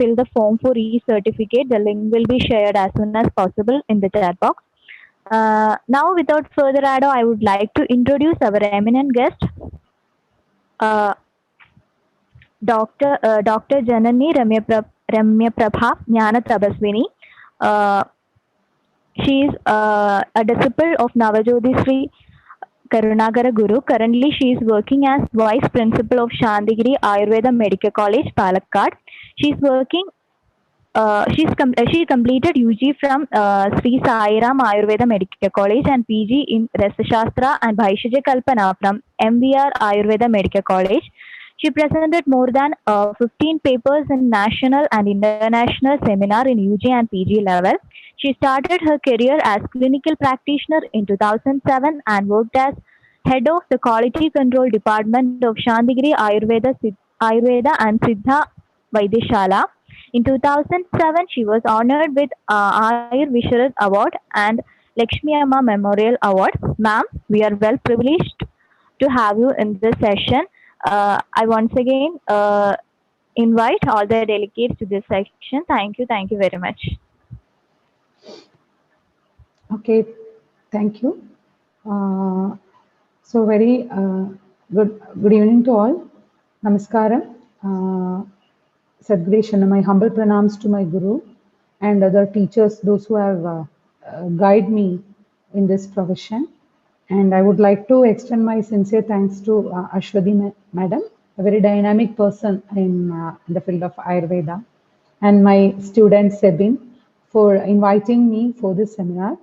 fill the form for e-certificate. The link will be shared as soon as possible in the chat box. Now, without further ado, I would like to introduce our eminent guest, uh, Dr. Janani Remyaprabha Jnana Tabaswini. Uh, she is a disciple of Navajodi Sri Karunagara Guru. Currently, she is working as Vice Principal of Shantigiri Ayurveda Medical College, Palakkad. She's working. She completed UG from Sri Sairam Ayurveda Medical College and PG in Rasashastra and Bhaishya Kalpana from MVR Ayurveda Medical College. She presented more than 15 papers in national and international seminar in UG and PG level. She started her career as clinical practitioner in 2007 and worked as head of the quality control department of Shantigiri Ayurveda and Siddha Vaidyashala. In 2007, she was honored with Ayur Visharad Award and Lakshmi Amma Memorial Award. Ma'am, we are well privileged to have you in this session. I once again invite all the delegates to this section. Thank you very much. Okay, thank you. So very good evening to all. Namaskaram. Sadguru, my humble pranams to my Guru and other teachers, those who have guided me in this profession. And I would like to extend my sincere thanks to Ashwati Madam, a very dynamic person in the field of Ayurveda, and my student Sebin for inviting me for this seminar.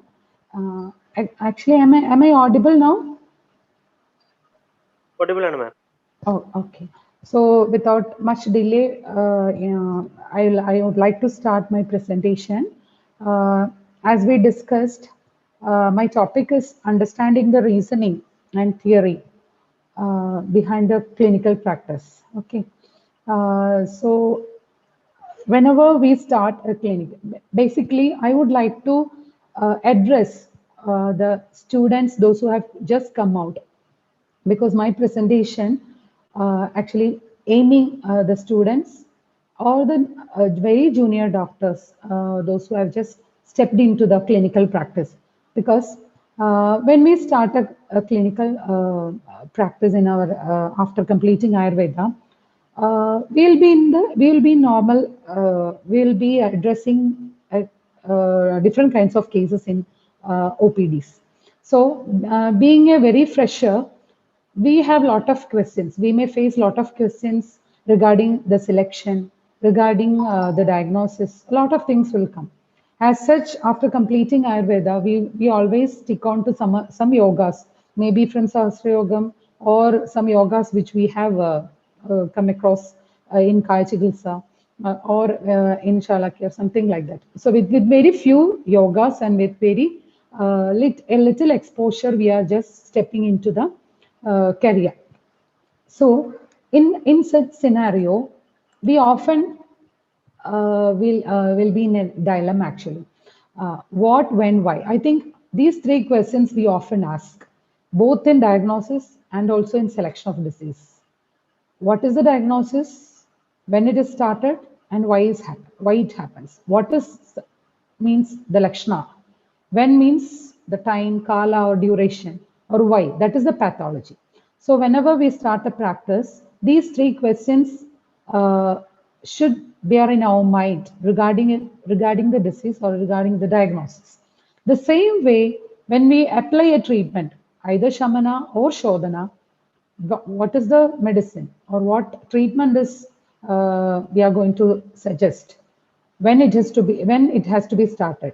Actually, am I audible now? Audible, ma'am. Oh, okay. So without much delay, I would like to start my presentation. As we discussed, my topic is understanding the reasoning and theory behind the clinical practice. Okay. So whenever we start a clinic, basically, I would like to address the students, those who have just come out, because my presentation actually aiming the students or the very junior doctors, those who have just stepped into the clinical practice. Because when we start a clinical practice in our after completing Ayurveda, we'll be normal. We'll be addressing different kinds of cases in OPDs. So, being a very fresher, we have a lot of questions. We may face a lot of questions regarding the selection, regarding the diagnosis. A lot of things will come. As such, after completing Ayurveda, we always stick on to some yogas, maybe from Sahasra Yogam or some yogas which we have come across in Kaya Chikitsa or in Shalakya, something like that. So with very few yogas and with very a little exposure, we are just stepping into the career. So in such scenario, we often will be in a dilemma actually. What, when, why? I think these three questions we often ask, both in diagnosis and also in selection of disease. What is the diagnosis, when it is started, and why it happens? What is means the lakshana, when means the time, kala or duration, or why, that is the pathology. So whenever we start a practice, these three questions should bear in our mind regarding the disease or regarding the diagnosis. The same way, when we apply a treatment, either shamana or shodhana, what is the medicine or what treatment is we are going to suggest, when it has to be started,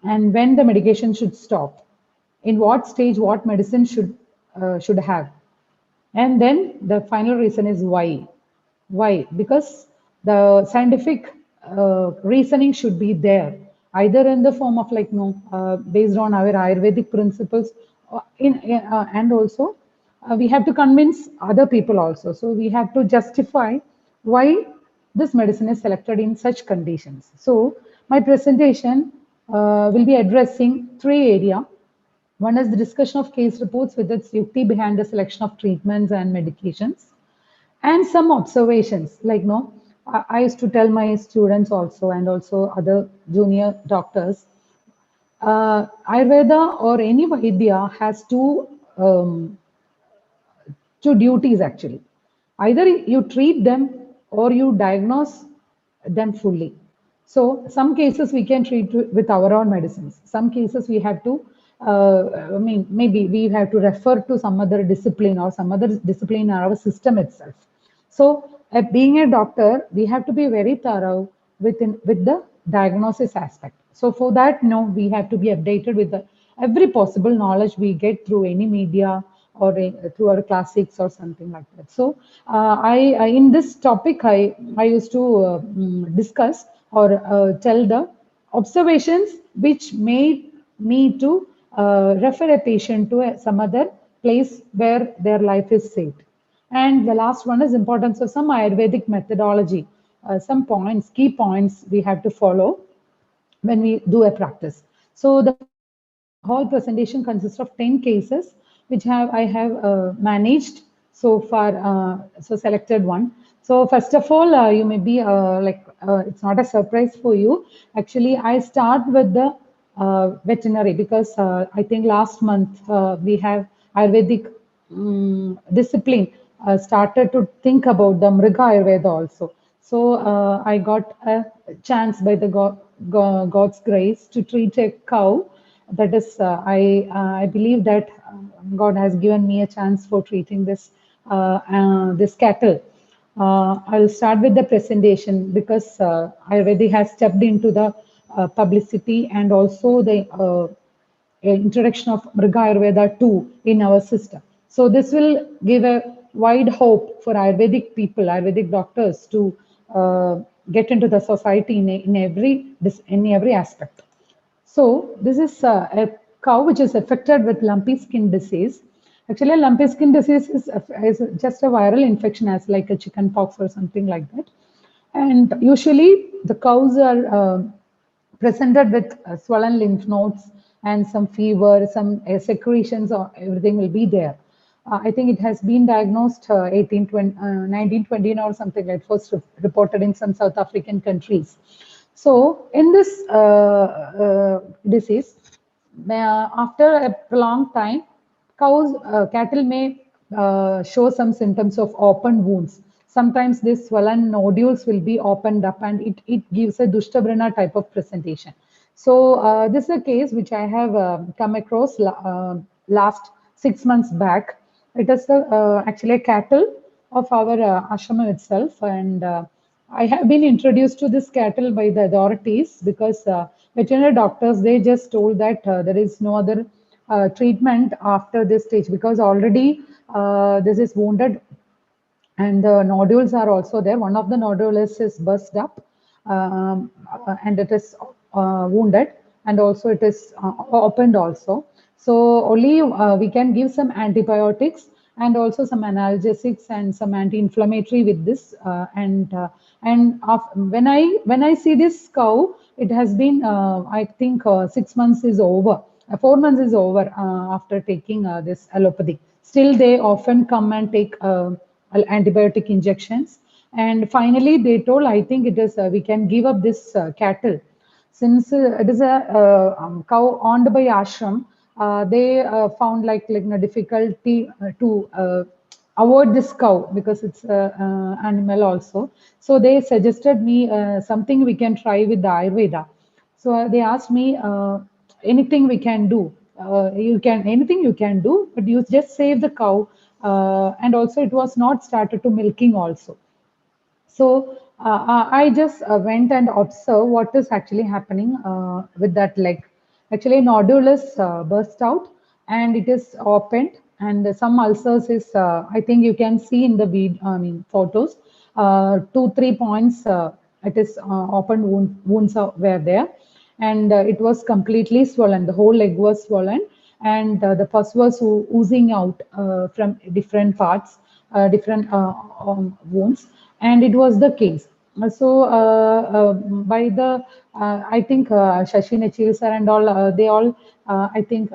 and when the medication should stop, in what stage what medicine should have, and then the final reason is why. Why? Because the scientific reasoning should be there, either in the form of based on our Ayurvedic principles, and also we have to convince other people also. So we have to justify why this medicine is selected in such conditions. So my presentation will be addressing three areas. One is the discussion of case reports with its yukti behind the selection of treatments and medications, and some observations like I used to tell my students also and also other junior doctors, Ayurveda or any Vaidya has two duties actually. Either you treat them or you diagnose them fully. So some cases we can treat with our own medicines. Some cases we have to, maybe we have to refer to some other discipline or some other discipline in our system itself. So, being a doctor, we have to be very thorough with the diagnosis aspect. So, for that, no, we have to be updated with every possible knowledge we get through any media or through our classics or something like that. So, I in this topic, I used to discuss or tell the observations which made me to refer a patient to some other place where their life is saved. And the last one is importance of some Ayurvedic methodology, some points, key points we have to follow when we do a practice. So the whole presentation consists of 10 cases, which I have managed so far, so selected one. So first of all, you may be it's not a surprise for you. Actually, I start with the veterinary because I think last month we have Ayurvedic discipline started to think about the Mriga Ayurveda also. So I got a chance by the God's grace to treat a cow. That is, I believe that God has given me a chance for treating this cattle. I'll start with the presentation because Ayurveda has stepped into the publicity and also the introduction of Mriga Ayurveda too in our system. So this will give a wide hope for Ayurvedic people, Ayurvedic doctors to get into the society in every aspect. So this is a cow which is affected with lumpy skin disease. Actually, lumpy skin disease is just a viral infection as like a chicken pox or something like that. And usually the cows are presented with swollen lymph nodes and some fever, some secretions, or everything will be there. I think it has been diagnosed 1920 or something like first reported in some South African countries. So in this disease, after a prolonged time, cattle may show some symptoms of open wounds. Sometimes these swollen nodules will be opened up and it gives a Dushtavrana type of presentation. So this is a case which I have come across last 6 months back. It is actually a cattle of our ashram itself, and I have been introduced to this cattle by the authorities because veterinary doctors they just told that there is no other treatment after this stage because already this is wounded and the nodules are also there. One of the nodules is burst up and it is wounded and also it is opened also. So only we can give some antibiotics and also some analgesics and some anti-inflammatory with this. When I see this cow, it has been I think 6 months is over. 4 months is over after taking this allopathy. Still, they often come and take antibiotic injections. And finally, they told, I think it is we can give up this cattle. Since it is a cow owned by ashram, they found like a difficulty to avoid this cow because it's animal also. So they suggested me something we can try with the Ayurveda. So they asked me anything we can do. You can anything you can do, but you just save the cow. And also it was not started to milking also. So I just went and observed what is actually happening with that leg. Actually, nodule is burst out and it is opened, and some ulcers is I think you can see in the photos. 2 3 points. It is open wounds were there, and it was completely swollen. The whole leg was swollen, and the pus was oozing out from different parts, different wounds, and it was the case. So by the I think Shashi Nachil sir and all they all I think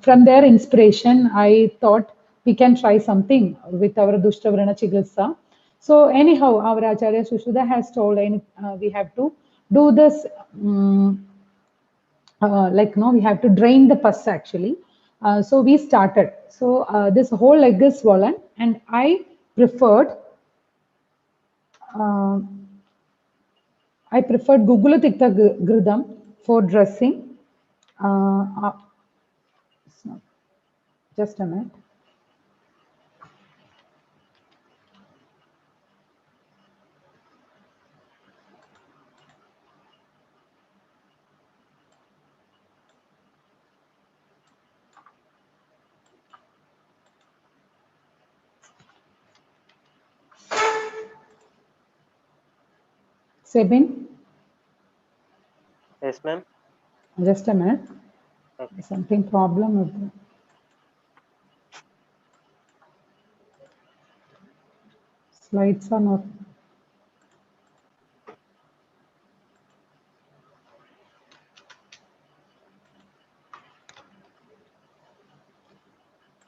from their inspiration I thought we can try something with our Dushtavrana Chikitsa. So anyhow, our Acharya Sushruta has told we have to do this, we have to drain the pus actually. So we started. So this whole leg is swollen, and preferred uh, I preferred Gugula Tikta Gridam for dressing. Uh, uh, just a minute. Sebin, Yes, ma'am. just a minute. Okay. Something problem with the slides are not.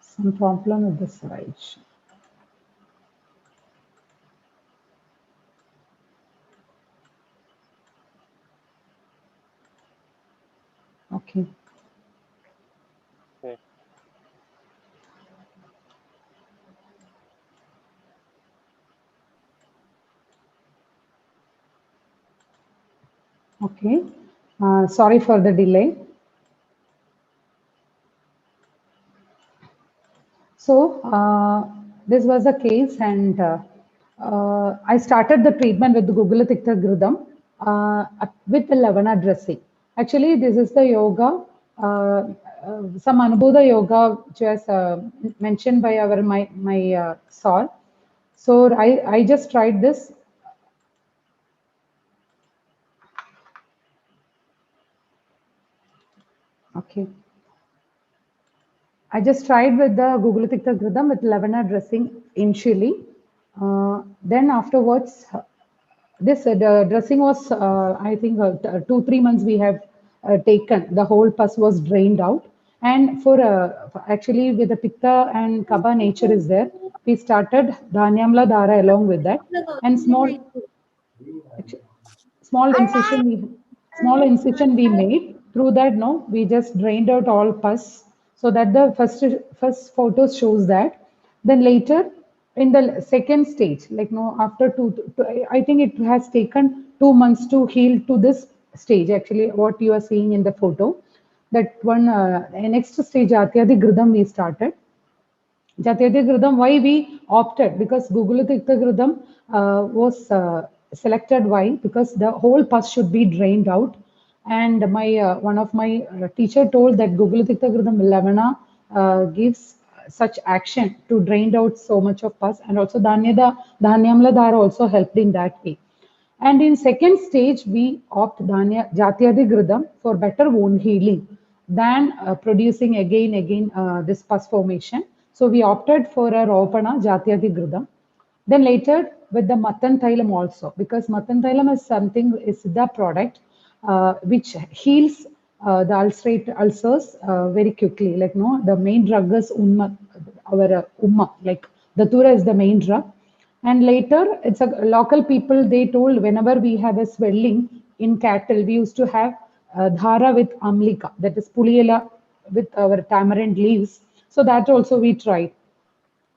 Some problem with the slides. Okay. Okay. Okay. Sorry for the delay. So this was the case, and I started the treatment with the Gugulatikta Grudam with the Lavana dressing. Actually, this is the yoga, some Anubodha yoga, which was mentioned by my Sir. So I just tried this. Okay. I just tried with the Gugulatikta Gridam with lavender dressing initially. Then afterwards, this the dressing was, I think, 2 3 months we have taken. The whole pus was drained out. And actually, with the Pitta and Kapha nature is there, we started Dhanyamla Dara along with that. And small incision we small incision we made. Through that, no, we just drained out all pus, so that the first photo shows that. Then later, in the second stage, like no, after I think it has taken 2 months to heal to this stage. Actually, what you are seeing in the photo, that one, next stage, Atyadi Gridam, we started. Jatyati Grudam, why we opted? Because Gugulatikta Grudam was selected. Why? Because the whole pus should be drained out. And my one of my teacher told that Gugulatikta Grudam Lavana gives such action to drain out so much of pus, and also Dhanyamla Dhara also helped in that way. And in second stage, we opt Jatyadi Gridam for better wound healing than producing again this pus formation. So we opted for a Ropana Jatyadi Gridam. Then later with the Matan Thailam also, because Matan Thailam is the product which heals the ulcers very quickly. Like no, the main drug is our Umma, like Datura is the main drug. And later, it's a local people, they told whenever we have a swelling in cattle, we used to have dhara with amlika, that is puliyela with our tamarind leaves. So that also we tried.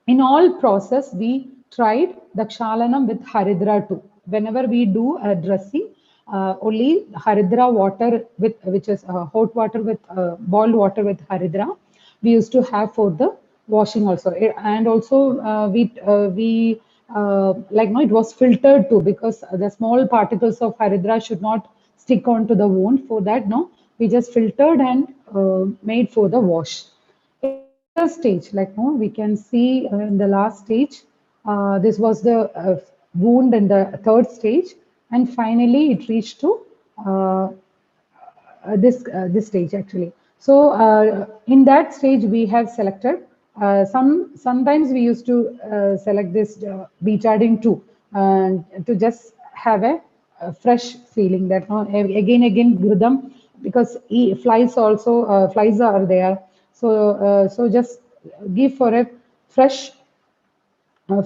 In all process, we tried the kshalanam with haridra too. Whenever we do a dressing, only haridra water with, which is hot water with boiled water with haridra, we used to have for the washing also. And also like no, it was filtered too, because the small particles of haridra should not stick onto the wound. For that, no, we just filtered and made for the wash. In the later stage, like no, we can see in the last stage, this was the wound in the third stage, and finally it reached to uh, this stage actually. So in that stage, we have selected. Sometimes we used to select this betadine too, to just have a fresh feeling that no, again grudam, because flies are there. So just give for a fresh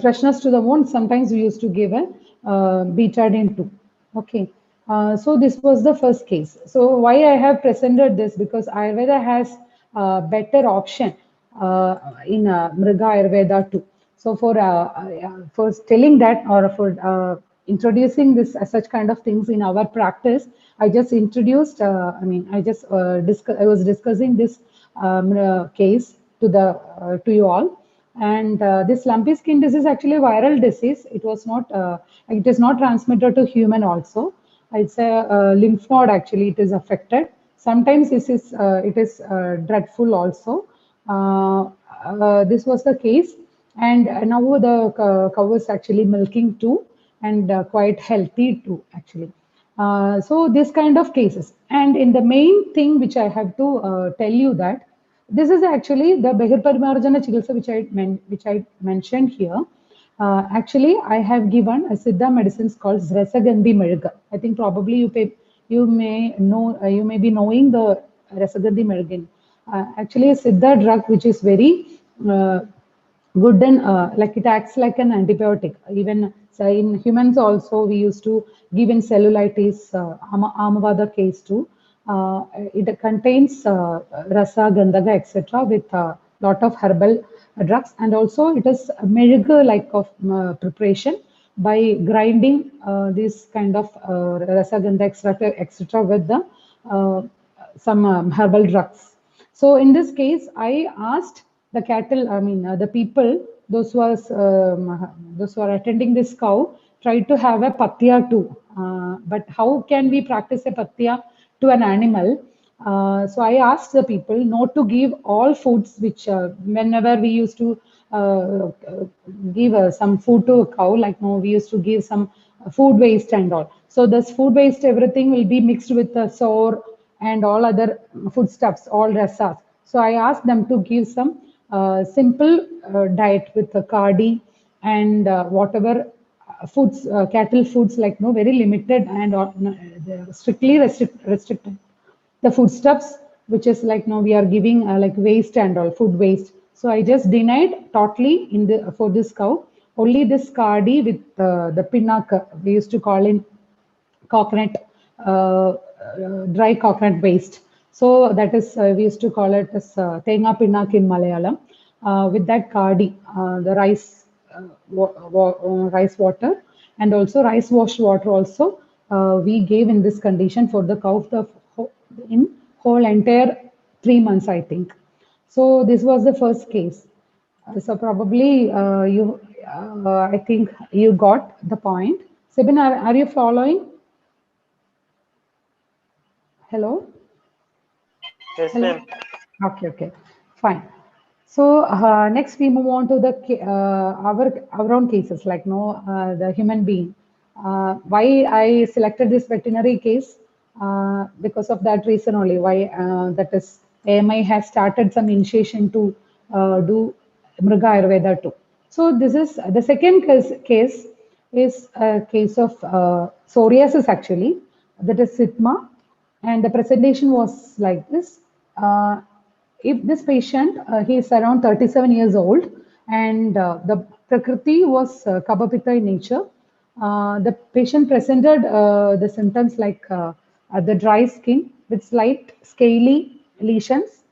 freshness to the wound, sometimes we used to give a betadine too. Okay. So this was the first case. So why I have presented this, because Ayurveda has better option in Mriga Ayurveda too. So for telling that, or for introducing this such kind of things in our practice, I just introduced. I mean, I was discussing this case to you all. And this lumpy skin disease is actually a viral disease. It is not transmitted to human also. It's a lymph node actually. It is affected. Sometimes it is dreadful also. This was the case, and now the cow is actually milking too, and quite healthy too actually. So this kind of cases, and in the main thing which I have to tell you that this is actually the Behirparimarjana Chikitsa which I mentioned here. Actually, I have given a Siddha medicines called Rasagandhi Meruga. I think probably you may be knowing the Rasagandhi Merugan. Actually, a Siddha drug which is very uh, good, and like it acts like an antibiotic. Even so in humans also we used to give in cellulitis, amavada case too. It contains rasa, gandaga, etc. with a lot of herbal drugs, and also it is a miracle like of preparation by grinding this kind of rasa, ganda, etc. with the some herbal drugs. So in this case, I asked the cattle, I mean the people, those who are attending this cow, tried to have a patya too. But how can we practice a patya to an animal? So I asked the people not to give all foods which whenever we used to give some food to a cow, like no, we used to give some food waste and all. So this food waste, everything will be mixed with the sour and all other foodstuffs, all rasas. So I asked them to give some simple diet with the cardi and whatever foods, cattle foods, like no, very limited and strictly restricted the foodstuffs, which is like now we are giving like waste and all food waste. So I just denied totally in the for this cow only this cardi with the pinaka we used to call in coconut, dry coconut waste. So that is, we used to call it as tenga pinnak in Malayalam. With that kadi, the rice, rice water, and also rice washed water also, we gave in this condition for the cow in whole entire 3 months, I think. So this was the first case. So probably I think you got the point. Sibin, are you following? Hello? Yes, Hello? ma'am. Okay, okay, fine. So next we move on to the our own cases, like no the human being. Why I selected this veterinary case? Because of that reason only. Why that is AMI has started some initiation to do Mriga Ayurveda too. So this is the second case is a case of psoriasis actually. That is Sitma, and the presentation was like this. If this patient, he is around 37 years old, and the Prakriti was Kapha in nature. The patient presented the symptoms like the dry skin with slight scaly lesions,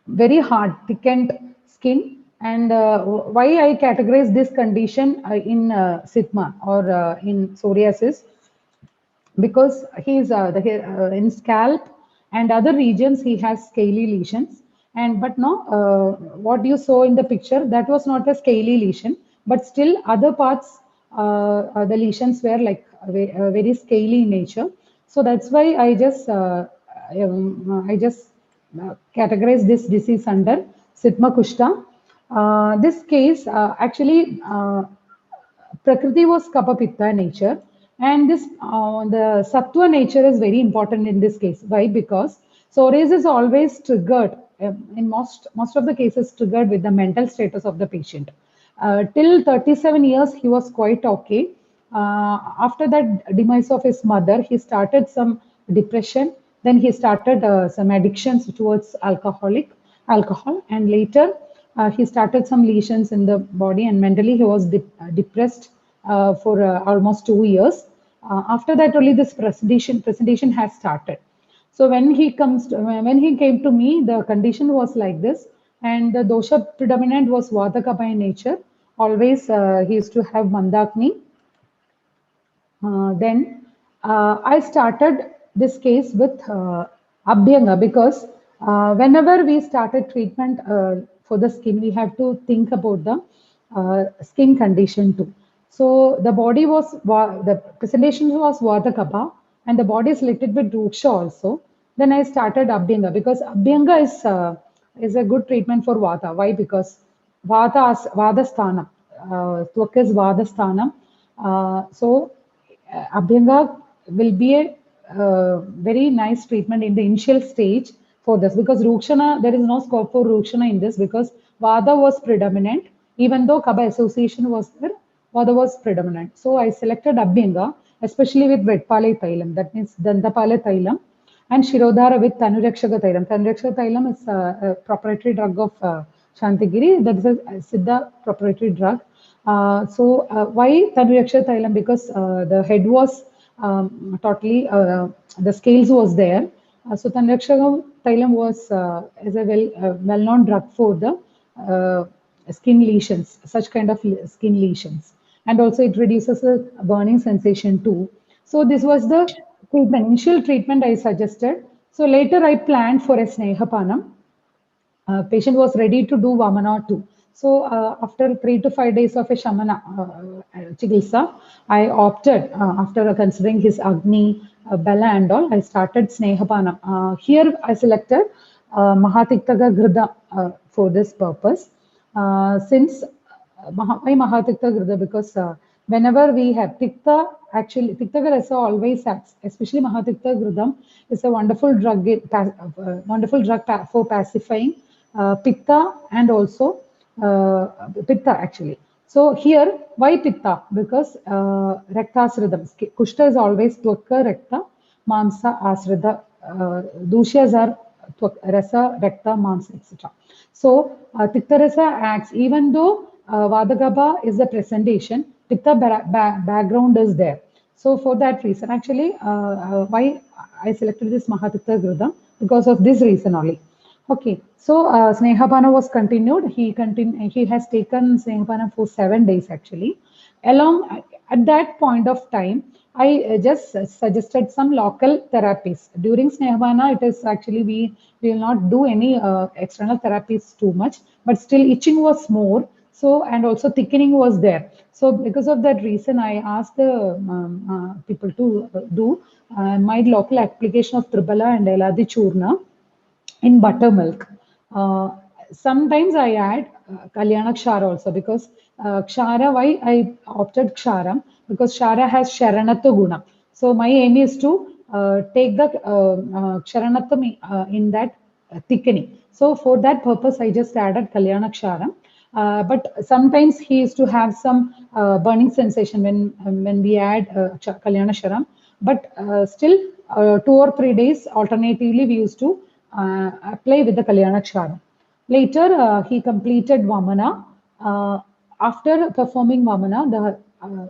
very hard, thickened skin. And why I categorize this condition in Sitma or in psoriasis, because he's in scalp and other regions he has scaly lesions, and but no, what you saw in the picture, that was not a scaly lesion, but still other parts, the lesions were like very scaly in nature. So that's why I just categorize this disease under Sitma Kushta. This case actually Prakriti was Kapha Pitta nature, and this the Sattva nature is very important in this case. Why? Because psoriasis is always triggered in most of the cases triggered with the mental status of the patient. Till 37 years, he was quite okay. After that demise of his mother, he started some depression. Then he started some addictions towards alcohol, and later He started some lesions in the body, and mentally he was depressed for almost 2 years. After that, only this presentation has started. So when he came to me, the condition was like this, and the dosha predominant was Vata by nature. Always he used to have Mandakni. Then I started this case with Abhyanga because whenever we started treatment for the skin, we have to think about the skin condition too. So the body was, the presentation was Vata Kapha, and the body is little bit Ruksha also. Then I started Abhyanga because Abhyanga is a good treatment for Vata. Why? Because Vata Sthanam, Tvak is Vata Sthanam. So Abhyanga will be a very nice treatment in the initial stage for this because Rukshana, there is no scope for Rukshana in this because Vada was predominant. Even though Kaba association was there, Vada was predominant. So I selected Abhyanga, especially with Vetpale Thailam, that means Dandapale Thailam, and Shirodhara with Tanurakshaka Thailam. Tanurakshaka Thailam is a proprietary drug of Shantagiri, that is a Siddha proprietary drug. Why Tanurakshaka Thailam? Because the head was totally, the scales was there. So Tanurakshaka Thailam was is a well-known drug for the skin lesions, such kind of skin lesions. And also it reduces the burning sensation too. So this was the treatment, initial treatment I suggested. So later I planned for a Snehapanam. Patient was ready to do Vamana too. So after 3 to 5 days of a Shamana Chikitsa, I opted, after considering his Agni, Bala and all, I started Snehapanam. Here I selected Mahatiktaga Grida for this purpose. Since why Mahatikta Grida? Because whenever we have Tikta, actually Tikta Rasa always acts, especially Mahatikta Gridam is a wonderful drug, for pacifying Pitta and also Pitta actually. So here, why Pitta? Because Rekta Asridam. Kushta is always Tvaka, Rekta, Mamsa, Asrida. Dushyas are Rasa, Rekta, Mamsa, etc. So Pitta Rasa acts, even though Vadagaba is the presentation, Pitta background is there. So for that reason, actually, why I selected this Mahatikta Gridam? Because of this reason only. Okay, so Snehapana was continued. He has taken Snehapana for 7 days actually. Along at that point of time, I just suggested some local therapies. During Snehapana, it is actually we will not do any external therapies too much, but still itching was more. So and also thickening was there. So because of that reason, I asked the people to do mild local application of Tribala and Eladi Churna in buttermilk. Uh, Sometimes I add Kalyana Kshara also because Kshara, why I opted Ksharam? Because Kshara has Sharanatva Guna. So my aim is to take the Ksharanatvam in that thickening. So for that purpose, I just added Kalyana Ksharam. But sometimes he used to have some burning sensation when we add Kalyana Sharam. But still, 2 or 3 days alternatively, we used to apply with the Kalyana Charam. Later, he completed Vamana. After performing Vamana,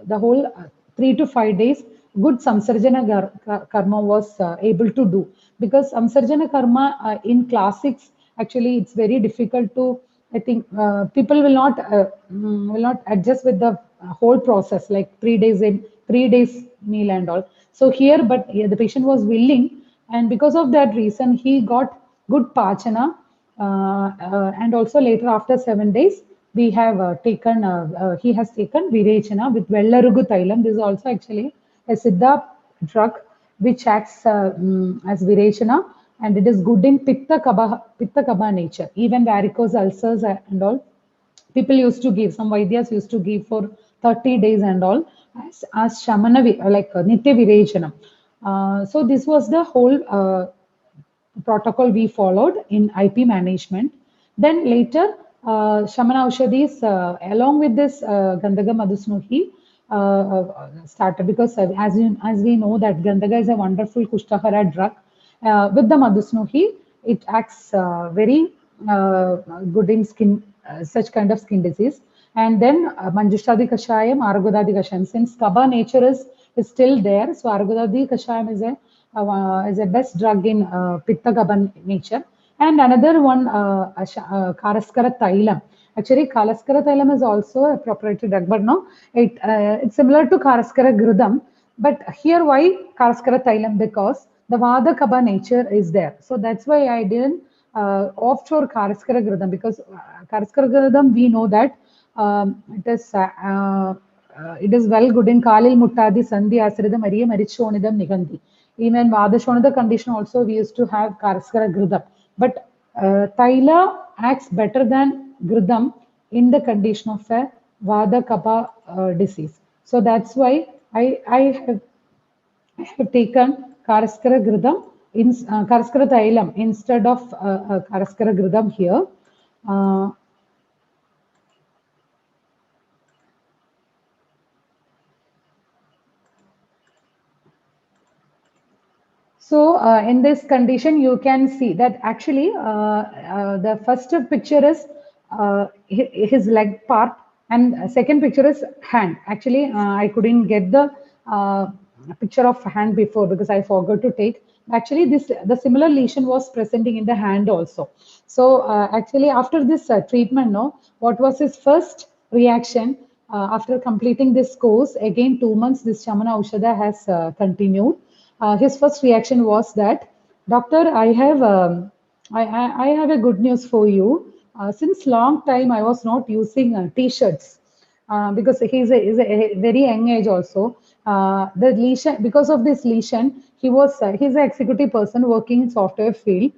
the whole 3 to 5 days, good Samsarjana karma was able to do. Because Samsarjana karma in classics, actually, it's very difficult to, I think, people will not adjust with the whole process, like 3 days in, 3 days meal and all. So here, but yeah, the patient was willing, and because of that reason, he got good pachana. And also later, after 7 days, we have he has taken Virechana with Vellarugu Thailam. This is also actually a Siddha drug which acts as Virechana, and it is good in Pitta Kaba nature, even varicose ulcers and all. People used to give, some Vaidyas used to give for 30 days and all as Shamana, like Nitya Virechana. So this was the whole protocol we followed in IP management. Then later, Shamana Aushadhis, along with this Gandaga Madhusnuhi, started because as we know that Gandaga is a wonderful Kushtahara drug. With the Madhusnuhi, it acts very good in skin such kind of skin disease. And then Manjushtadi Kashayam, Argodadi Kashayam. Since Kaba nature is still there, so Argodadi Kashayam is a best drug in Pitta Kaba nature. And another one, Karaskara Thailam. Actually, Karaskara Thailam is also a proprietary drug, but no, it's similar to Karaskara Grudam. But here, why Karaskara Thailam? Because the Vada Kaba nature is there. So that's why I didn't offshore Karaskara Grudam, because Karaskara Grudam, we know that it is well good in Kalil Muttadi Sandhi Asridam Mariya Marichonidam Nigandi. Even Vadashonada condition also we used to have Karaskara Grudam. But Thaila acts better than Grudam in the condition of a Vada Kapha disease. So that's why I have taken Karaskara Grudam, Karaskara Thailam instead of Karaskara Grudam here. Uh, So in this condition, you can see that actually the first picture is his leg part, and second picture is hand. Actually, I couldn't get the picture of hand before because I forgot to take. Actually, the similar lesion was presenting in the hand also. So actually, after this treatment, no, what was his first reaction after completing this course? Again, 2 months, this Shamana Aushadha has continued. His first reaction was that, Doctor, I have a good news for you. Since long time, I was not using t-shirts because he's a very young age also. The lesion, because of this lesion, he's an executive person working in software field,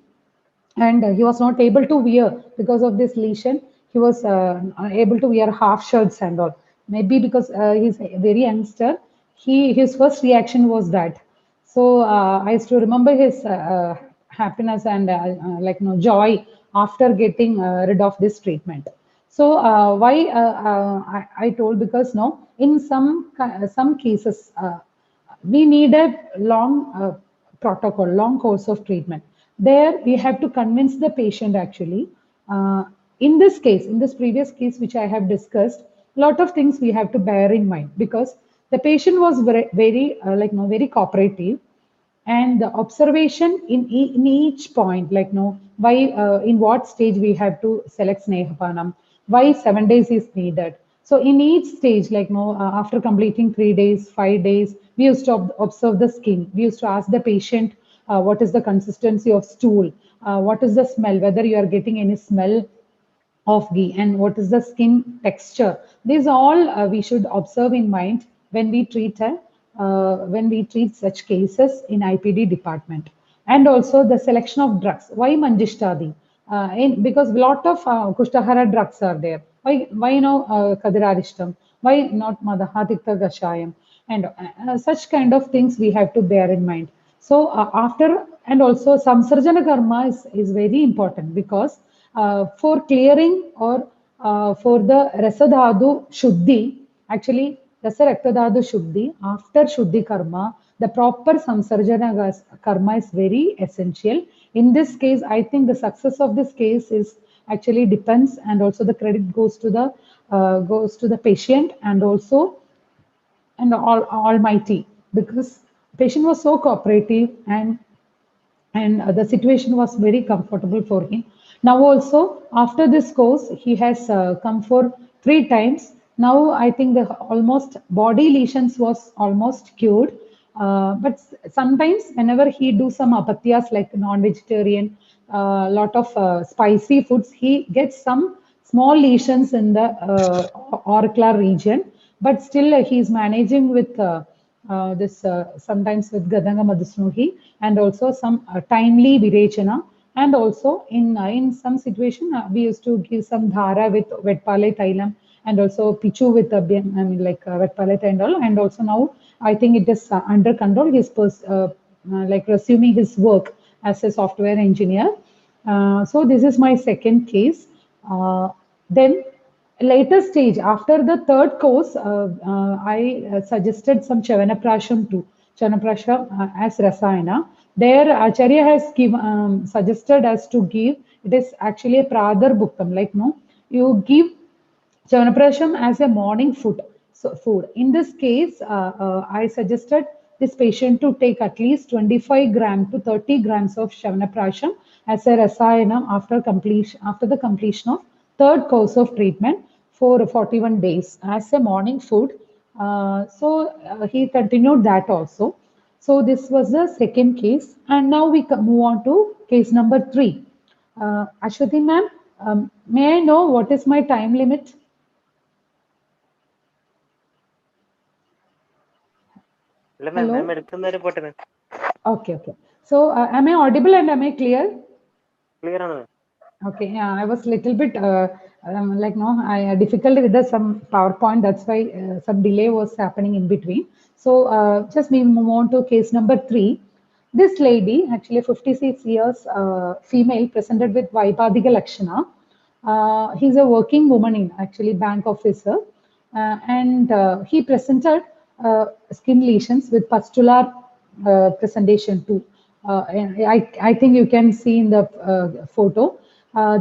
and he was not able to wear because of this lesion. He was able to wear half shirts and all. Maybe because he's a very youngster, his first reaction was that. So I used to remember his happiness and like joy after getting rid of this treatment. So why I told, because no, in some cases we need a long protocol, long course of treatment. There we have to convince the patient actually. In this case, in this previous case which I have discussed, a lot of things we have to bear in mind, because the patient was very like very cooperative, and the observation in each point, like why in what stage we have to select snehapanam, why 7 days is needed. So in each stage, like after completing 3 days, 5 days, we used to observe the skin. We used to ask the patient what is the consistency of stool, what is the smell, whether you are getting any smell of ghee, and what is the skin texture. These all we should observe in mind when we treat such cases in IPD department. And also the selection of drugs. Why Manjishtadi? Because a lot of Kushtahara drugs are there. Why Kadirarishtam? Why not Madahatikta Gashayam? And such kind of things we have to bear in mind. So after, and also Samsarjana Karma is very important, because for clearing or for the Rasadhadu Shuddhi, actually Rasa Raktadhadu Shuddhi, after Shuddhi Karma, the proper Samsarjana Karma is very essential. In this case, I think the success of this case is actually depends, and also the credit goes to the patient, and also and almighty, because patient was so cooperative, and the situation was very comfortable for him. Now also, after this course, he has come for 3 times. Now I think the almost body lesions was almost cured. But sometimes whenever he do some apatyas like non-vegetarian, lot of spicy foods, he gets some small lesions in the auricular region. But still he is managing with this sometimes with Gadanga Madhusnuhi, and also some timely Virechana. And also in some situation, we used to give some dhara with Vetpale Thailam, and also Pichu with like Vetpale and all. And also now I think it is under control. He's like resuming his work as a software engineer. So this is my second case. Then later stage, after the third course, I suggested some Chavanaprasham too. Chanaprasha as Rasayana. There, Acharya has suggested us to give. It is actually a Pradar Bhuktam, like You give Chyawanprash as a morning food. Food. In this case, I suggested this patient to take at least 25 gram to 30 grams of Chyawanprash as a rasayanam after the completion of third course of treatment for 41 days as a morning food. He continued that also. So this was the second case, and now we move on to case number three. Ashwati ma'am, may I know what is my time limit? ഇല്ല മാം മാം Hello? എടുക്കുന്നവരെ പോട്ടെ മാം. Okay, okay. So, am I audible and am I clear? Clear ആണ് മാം. Okay, yeah, I was little bit like no, I difficult with the some PowerPoint. That's why some delay was happening in between. So, just we move on to case number three. This lady, actually 56 years, female, presented with Vaipadiga Lakshana. He's a working woman in actually bank officer, and he presented skin lesions with pustular presentation too. I think you can see in the photo.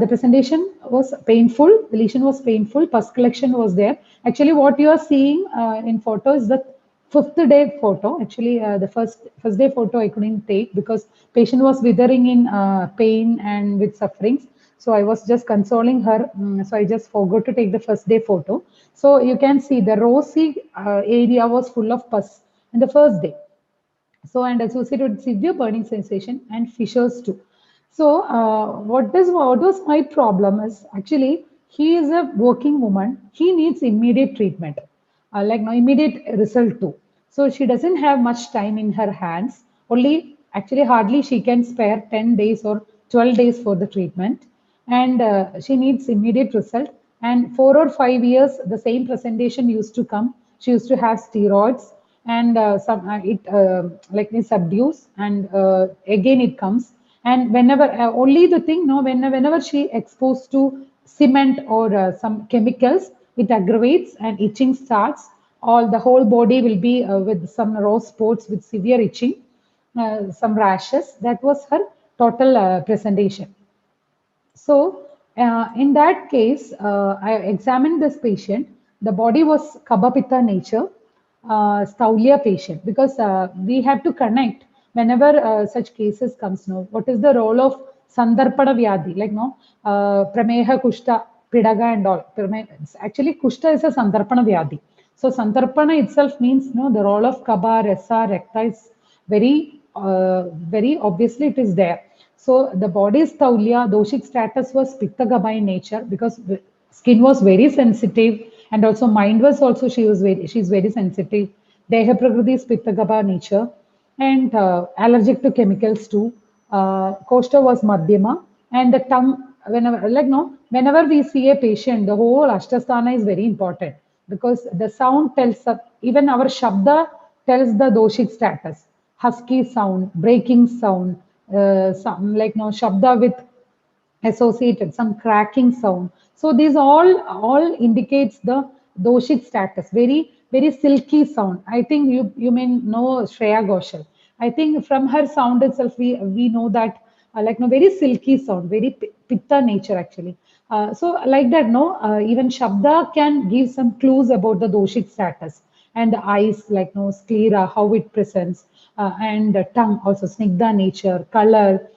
The presentation was painful, the lesion was painful, pus collection was there. Actually, what you are seeing in photo is the fifth day photo. Actually, the first day photo I couldn't take because patient was withering in pain and with sufferings. So I was just consoling her. So I just forgot to take the first day photo. So you can see the rosy area was full of pus in the first day. So and associated with severe burning sensation and fissures too. So what was my problem is actually he is a working woman. He needs immediate treatment, like no immediate result too. So she doesn't have much time in her hands. Only actually hardly she can spare 10 days or 12 days for the treatment, and she needs immediate result. And 4 or 5 years, the same presentation used to come. She used to have steroids, and some it like it subdues, and again it comes. And whenever only the thing, no, whenever she exposed to cement or some chemicals, it aggravates and itching starts. All the whole body will be with some raw spots with severe itching, some rashes. That was her total presentation. So, in that case, I examined this patient. The body was Kabapita nature, Staulia patient, because we have to connect whenever such cases comes now. What is the role of Sandarpada Vyadhi? Like, no, Prameha Kushta, Pidaga and all. Actually, Kushta is a Sandarpana Vyadhi. So, Sandarpana itself means, no, the role of Kaba, Resa, Rekta is very obviously it is there. So the body's taulia, doshic status was pitta by nature because the skin was very sensitive, and also mind was also she's very sensitive. Deha prakriti is pitta nature, and allergic to chemicals too. Koshta was madhyama, and the tongue. Whenever we see a patient, the whole ashtasthana is very important because the sound tells us, even our shabda tells the doshic status. Husky sound, breaking sound, some like no shabda with associated some cracking sound. So these all indicates the doshic status. Very silky sound. I think you may know Shreya Ghoshal. I think from her sound itself we know that like no very silky sound, very pitta nature actually. So like that, no, even Shabda can give some clues about the doshic status, and the eyes like no sclera, how it presents, and the tongue also snigdha nature, color.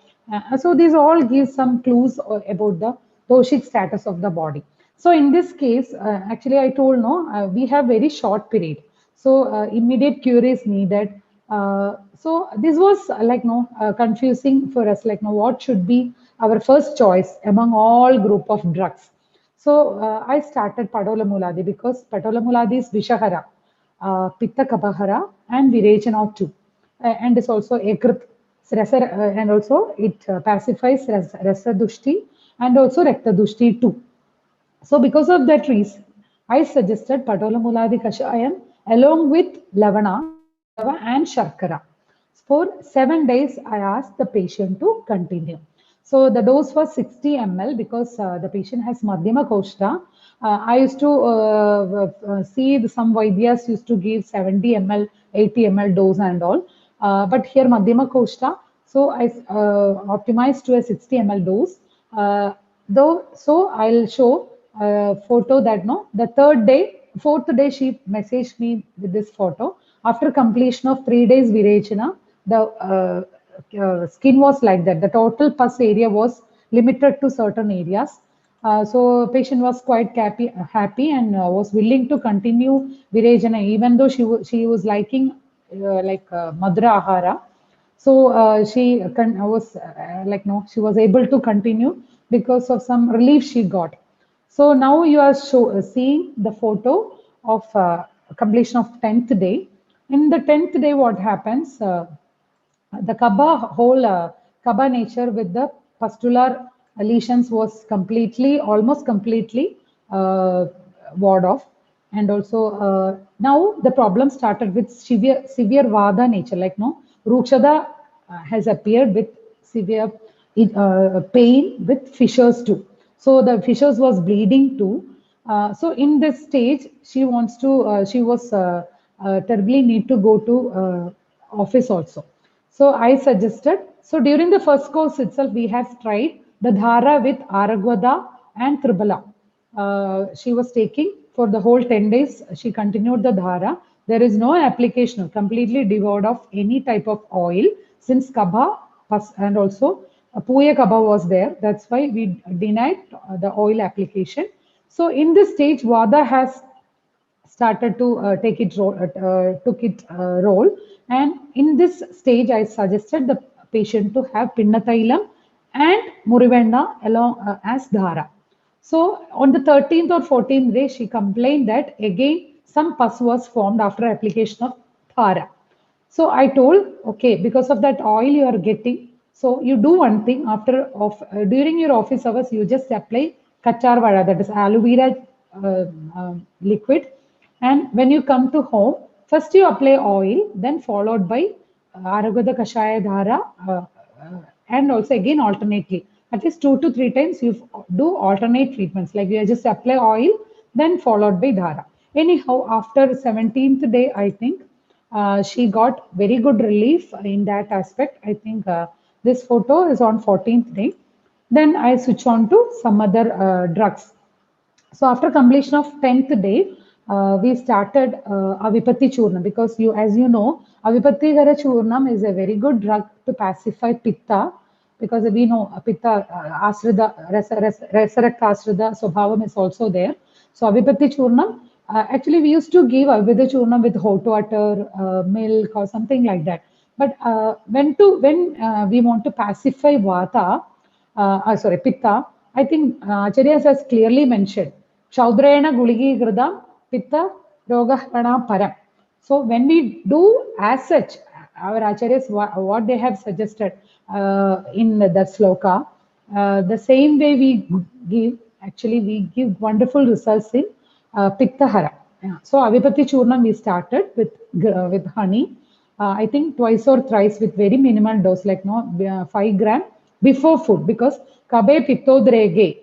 So these all give some clues about the doshic status of the body. So in this case, actually I told no, we have very short period. So immediate cure is needed. So this was like no confusing for us. Like no, what should be our first choice among all group of drugs? So I started Padola Muladi because Padola Muladi is Vishahara, Pitta Kapahara, and Virechana too. And it's also Ekrit, and also it pacifies Rasa Dushti and also Rekta Dushti too. So because of that reason, I suggested Patola Muladi Kashayam along with Lavana, Gandava and Sharkara. For 7 days, I asked the patient to continue. So the dose was 60 ml because the patient has Madhyama Koshta. I used to see some Vaidyas used to give 70 ml, 80 ml dose and all. But here Madhyama Koshta, so I optimized to a 60 ml dose. Though, so I'll show photo that no, the fourth day she messaged me with this photo. After completion of 3 days Virechana, the skin was like that. The total pus area was limited to certain areas. So patient was quite happy and was willing to continue Virechana even though she was liking Madra Ahara. So she was like no, she was able to continue because of some relief she got. So now you are seeing the photo of completion of 10th day. In the 10th day, what happens? The whole Kaba nature with the pustular lesions was almost completely uh, ward off. And also now the problem started with severe Vada nature, like no, Rukshada has appeared with severe pain with fissures too. So the fissures was bleeding too. So in this stage, she was terribly need to go to office also. So I suggested, so during the first course itself, we have tried the Dhara with Aragvada and Tribala. She was taking for the whole 10 days, she continued the Dhara. There is no application, completely devoid of any type of oil since Kabha and also Puya Kabha was there. That's why we denied the oil application. So in this stage, Vada has started to took it role. And in this stage, I suggested the patient to have Pinnatailam and Murivenna along as Dhara. So on the 13th or 14th day, she complained that again some pus was formed after application of Thara. So I told, okay, because of that oil you are getting, so you do one thing during your office hours, you just apply kachar vada, that is aloe vera liquid. And when you come to home, first you apply oil, then followed by Aragada Kashaya Dhara, and also again alternately. At least 2 to 3 times you do alternate treatments, like you just apply oil, then followed by Dhara. Anyhow, after 17th day, I think she got very good relief in that aspect. I think this photo is on 14th day. Then I switch on to some other drugs. So after completion of 10th day, we started Avipatti Churnam because as you know, Avipatti Gara Churnam is a very good drug to pacify Pitta because we know Pitta Asrida, Resurrect Asrida Swabhavam is also there. So Avipatti Churnam, actually we used to give Avipatti Churnam with hot water, milk or something like that. But when we want to pacify Vata, Pitta, I think Acharyas has clearly mentioned, Kshaudrena Guligi Gridam, Pitta Rogah Pana Param. So when we do as such, our Acharyas, what they have suggested in the sloka, the same way we give wonderful results in Pitta Hara. Yeah. So Avipatti Churnam we started with honey. I think twice or thrice with very minimal dose, like 5 gram before food, because kabe pittodrege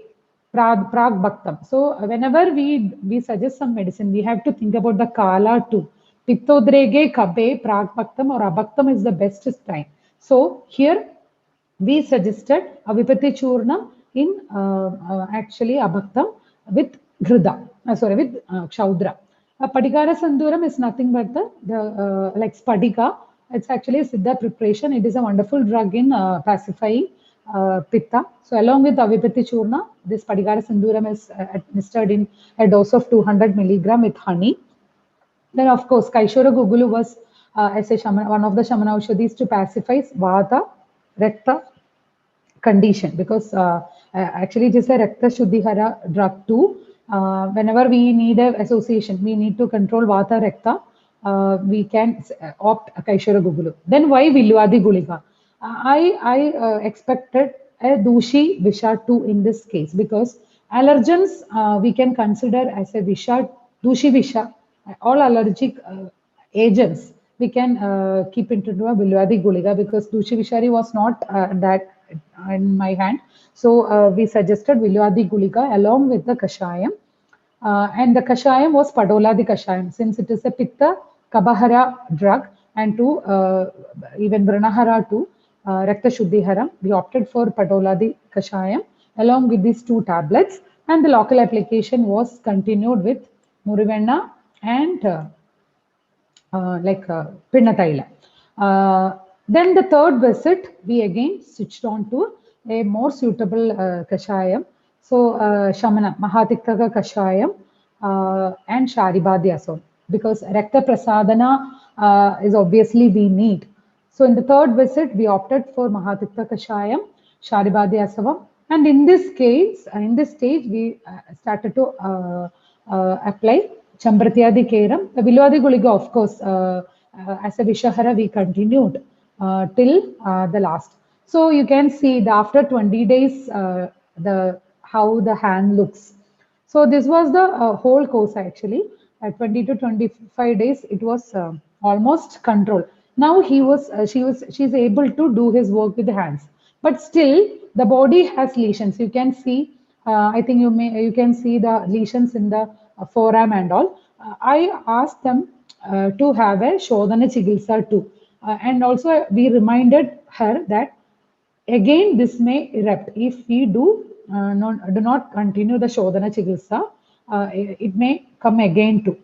prag bhaktam. So whenever we suggest some medicine, we have to think about the kala too. Pittodrege, kabe, prag bhaktam or abhaktam is the best time. So here we suggested Avipatti Churnam in actually Abhaktam with Kshaudra. Padikara Sanduram is nothing but the like Spadika. It's actually a Siddha preparation. It is a wonderful drug in pacifying Pitta. So along with Avipatti Churna, this Padikara Sanduram is administered in a dose of 200 milligram with honey. Then, of course, Kaishora Gugulu was as a one of the Shamana Aushadhis to pacify Vata, Rekta condition, because actually it is a Rekta Shuddhihara drug too. Whenever we need an association, we need to control Vata Rekta, we can opt Kaishora Gugulu. Then why Vilwadi Gulika? I expected a Dushi Visha too in this case, because allergens we can consider as a Visha, Dushi Visha, all allergic agents we can keep into a Vilwadi Gulika, because Dushi Vishari was not that in my hand. So we suggested Vilwadi Gulika along with the Kashayam. And the Kashayam was Padoladi Kashayam, since it is a Pitta Kabahara drug, and to even Branahara to Rakta Shuddhiharam, we opted for Padoladi Kashayam along with these 2 tablets. and the local application was continued with Murivenna and Pinnathaila. Then the third visit, we again switched on to a more suitable kashayam. So Shamana, Mahatiktaka kashayam and Sharibadhyasam, because Rakta Prasadana is obviously we need. So in the third visit, we opted for Mahatikta Kashayam, Sharibadhyasavam, and in this case, in this stage, we started to apply Chambratyadi Keram. The Vilwadi Guliga, of course, as a Vishahara, we continued till the last. So you can see that after 20 days, the how the hand looks. So this was the whole course actually. At 20 to 25 days, it was almost control. Now she's able to do his work with the hands, but still the body has lesions. You can see, I think you can see the lesions in the forearm and all. I asked them to have a Shodhana Chigilsa too, and also we reminded her that again, this may erupt if we do not continue the Shodhana Chikitsa. It may come again too.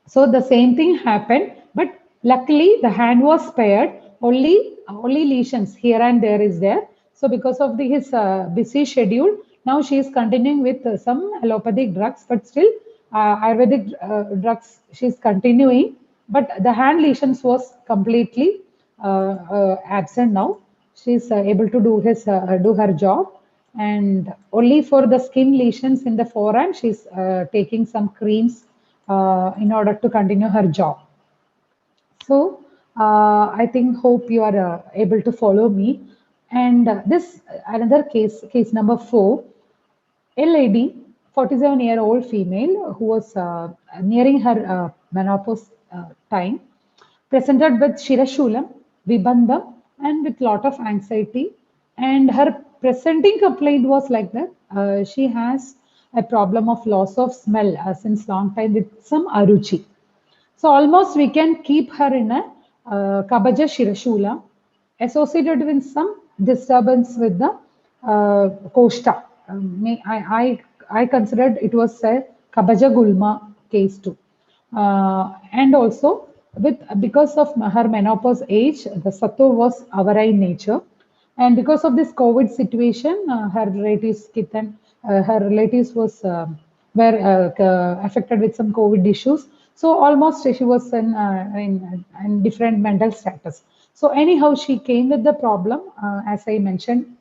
So the same thing happened, but luckily the hand was spared. Only lesions here and there is there. So because of his busy schedule, now she is continuing with some allopathic drugs, but still Ayurvedic drugs she is continuing. But the hand lesions was completely absent now. She is able to do her job, and only for the skin lesions in the forearm, she's taking some creams in order to continue her job. So I think hope you are able to follow me. And this another case number 4, a lady, 47-year-old female who was nearing her menopause time, presented with Shirashulam, Vibandham, and with lot of anxiety. And her presenting complaint was like that. She has a problem of loss of smell since long time with some aruchi. So almost we can keep her in a Kabaja Shirashula associated with some disturbance with the Koshta. I considered it was a Kabaja Gulma case too. And also with because of her menopause age, the Sattva was avara in nature. And because of this COVID situation, her relatives were affected with some COVID issues. So almost she was in different mental status. So anyhow, she came with the problem, as I mentioned,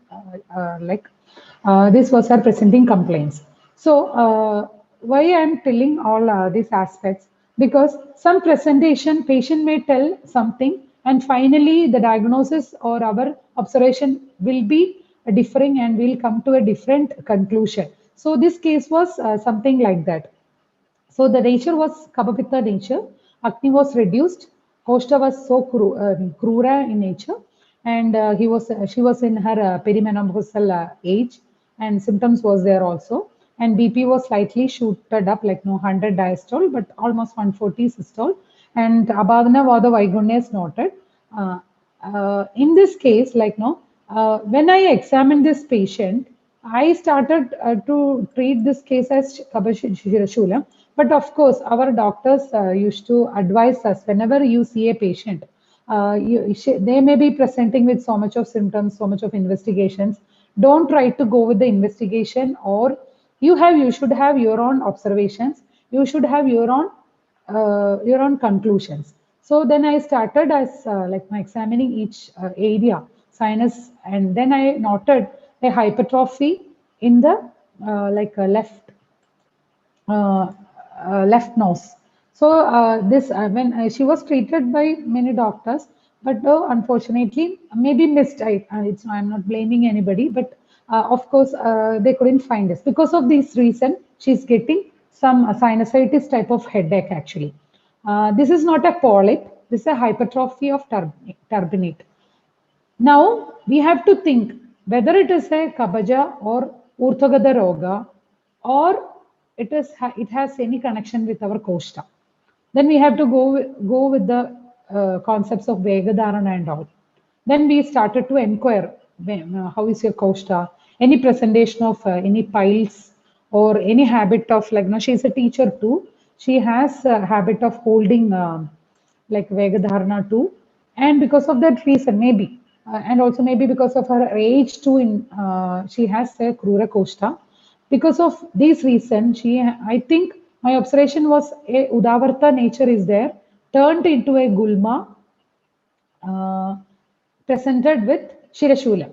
this was her presenting complaints. So why I am telling all these aspects? Because some presentation patient may tell something, and finally the diagnosis or our observation will be differing and will come to a different conclusion. So this case was something like that. So the nature was Kapapitta nature. Agni was reduced. Koshta was so krura in nature, and she was in her perimenopausal age, and symptoms was there also. And BP was slightly shooted up, like no 100 diastole, but almost 140 systole. And Abadana Vada Vaigunya is noted. In this case, when I examined this patient, I started to treat this case as Kabashirashulam. But of course, our doctors used to advise us whenever you see a patient, they may be presenting with so much of symptoms, so much of investigations. Don't try to go with the investigation, or you should have your own observations. You should have your own conclusions. So then I started as my examining each area, sinus, and then I noted a hypertrophy in the uh, left nose. So this when she was treated by many doctors, but unfortunately maybe missed. I'm not blaming anybody, but of course they couldn't find this. Because of this reason, she's getting some sinusitis type of headache actually. This is not a polyp. This is a hypertrophy of turbinate. Now we have to think whether it is a kabaja or urthagada roga, or it has any connection with our koshta. Then we have to go with the concepts of vegadharana and all. Then we started to inquire how is your koshta, any presentation of any piles or any habit of like, no, she's a teacher too. She has a habit of holding like Vegadharana too. And because of that reason, maybe, and also maybe because of her age too, she has a Krura Koshta. Because of this reason, I think my observation was a Udavarta nature is there, turned into a Gulma, uh, presented with Shirashula.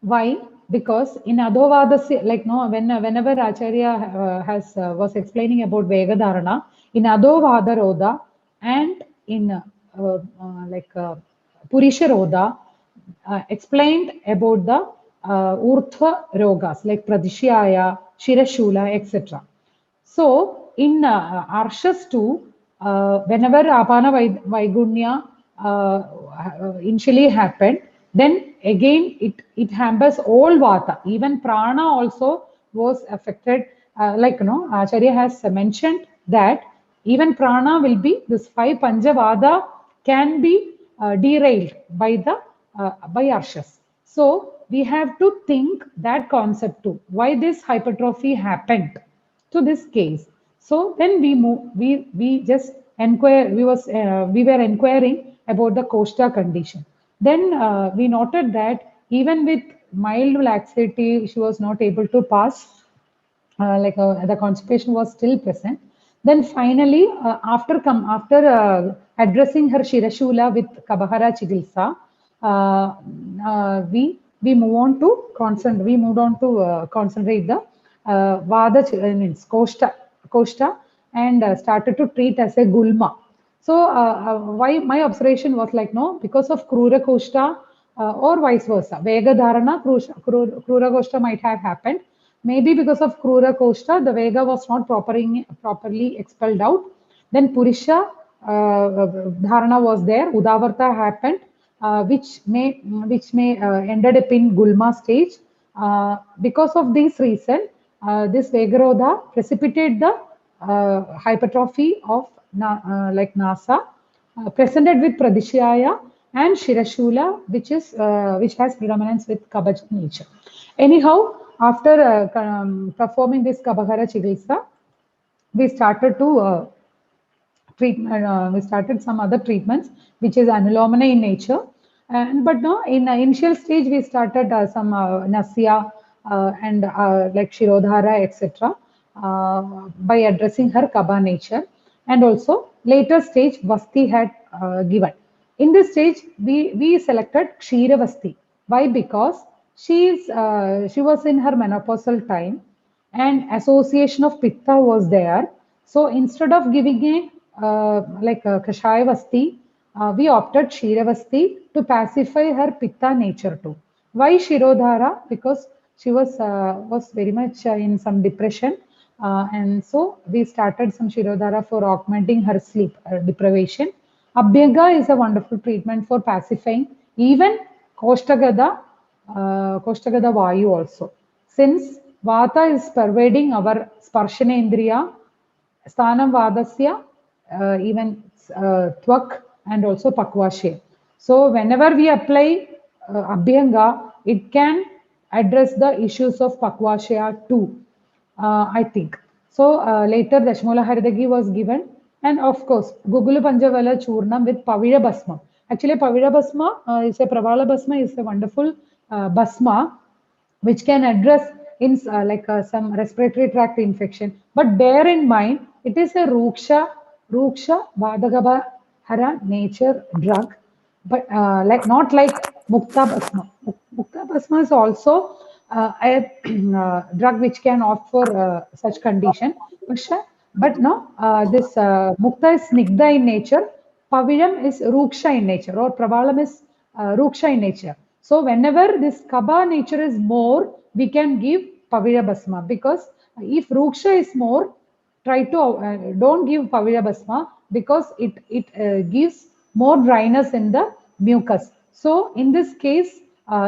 Why? Because in Adhovada, like no, whenever Acharya has was explaining about Vegadharana, in Adhovada Roda and in Purisha Roda, explained about the Urtva Rogas like Pradishyaya, Shirashula, etc. So in Arshas too, whenever Apana Vaigunya initially happened, then again it hampers all Vata. Even Prana also was affected. Like you know, Acharya has mentioned that even Prana will be this five Panjavada can be derailed by the by Arshas. So we have to think that concept too. Why this hypertrophy happened to this case. So then we just inquire. We were inquiring about the Costa condition. Then we noted that even with mild laxity, she was not able to pass the constipation was still present. Then finally, after addressing her Shirashula with Kabahara Chigilsa, we move on to concentrate. We moved on to concentrate the means Koshta and started to treat as a Gulma. So why my observation was like no, because of Krura Koshta or vice versa. Vega Dharana, Krura Koshta might have happened. Maybe because of Krura Koshta, the Vega was not properly expelled out. Then Purisha Dharana was there. Udavarta happened, which may ended up in Gulma stage. Because of this reason, this Vegarodha precipitated the hypertrophy of like NASA, presented with Pradishyaya and Shirashula, which has predominance with Kabaj nature. Anyhow, after performing this Kabahara Chigilsa, we started to treatment. We started some other treatments, which is anulomana in nature. And but no, in initial stage, we started some Nasya and like Shirodhara, etc. By addressing her Kaba nature, and also later stage Vasti had given. In this stage, we selected Kshira Vasti. Why? Because she was in her menopausal time and association of pitta was there. So instead of giving a like a kashaya vasti, we opted shiravasti to pacify her pitta nature too. Why shirodhara? Because she was very much in some depression, and so we started some shirodhara for augmenting her sleep deprivation. Abhyanga is a wonderful treatment for pacifying even Koshtagada Vayu also. Since Vata is pervading our Sparshana Sthanam Vadasya, even Twak and also Pakvashya. So whenever we apply Abhyanga, it can address the issues of Pakvashya too, I think. So later Dashmola Haridagi was given, and of course Gugulu Panjavala Churnam with Pavira Basma. Actually, Pavira Basma is a Pravala Basma is a wonderful Basma which can address in some respiratory tract infection. But bear in mind, it is a Ruksha Vadagaba Hara nature drug, but like not like Mukta Basma. Mukta Basma is also a drug which can opt for such condition. But no, this Mukta is Snigdha in nature, Pavilam is Ruksha in nature, or Pravalam is Ruksha in nature. So whenever this Kaba nature is more, we can give Pavira Basma, because if Ruksha is more, try to don't give Pavira Basma, because it gives more dryness in the mucus. So in this case,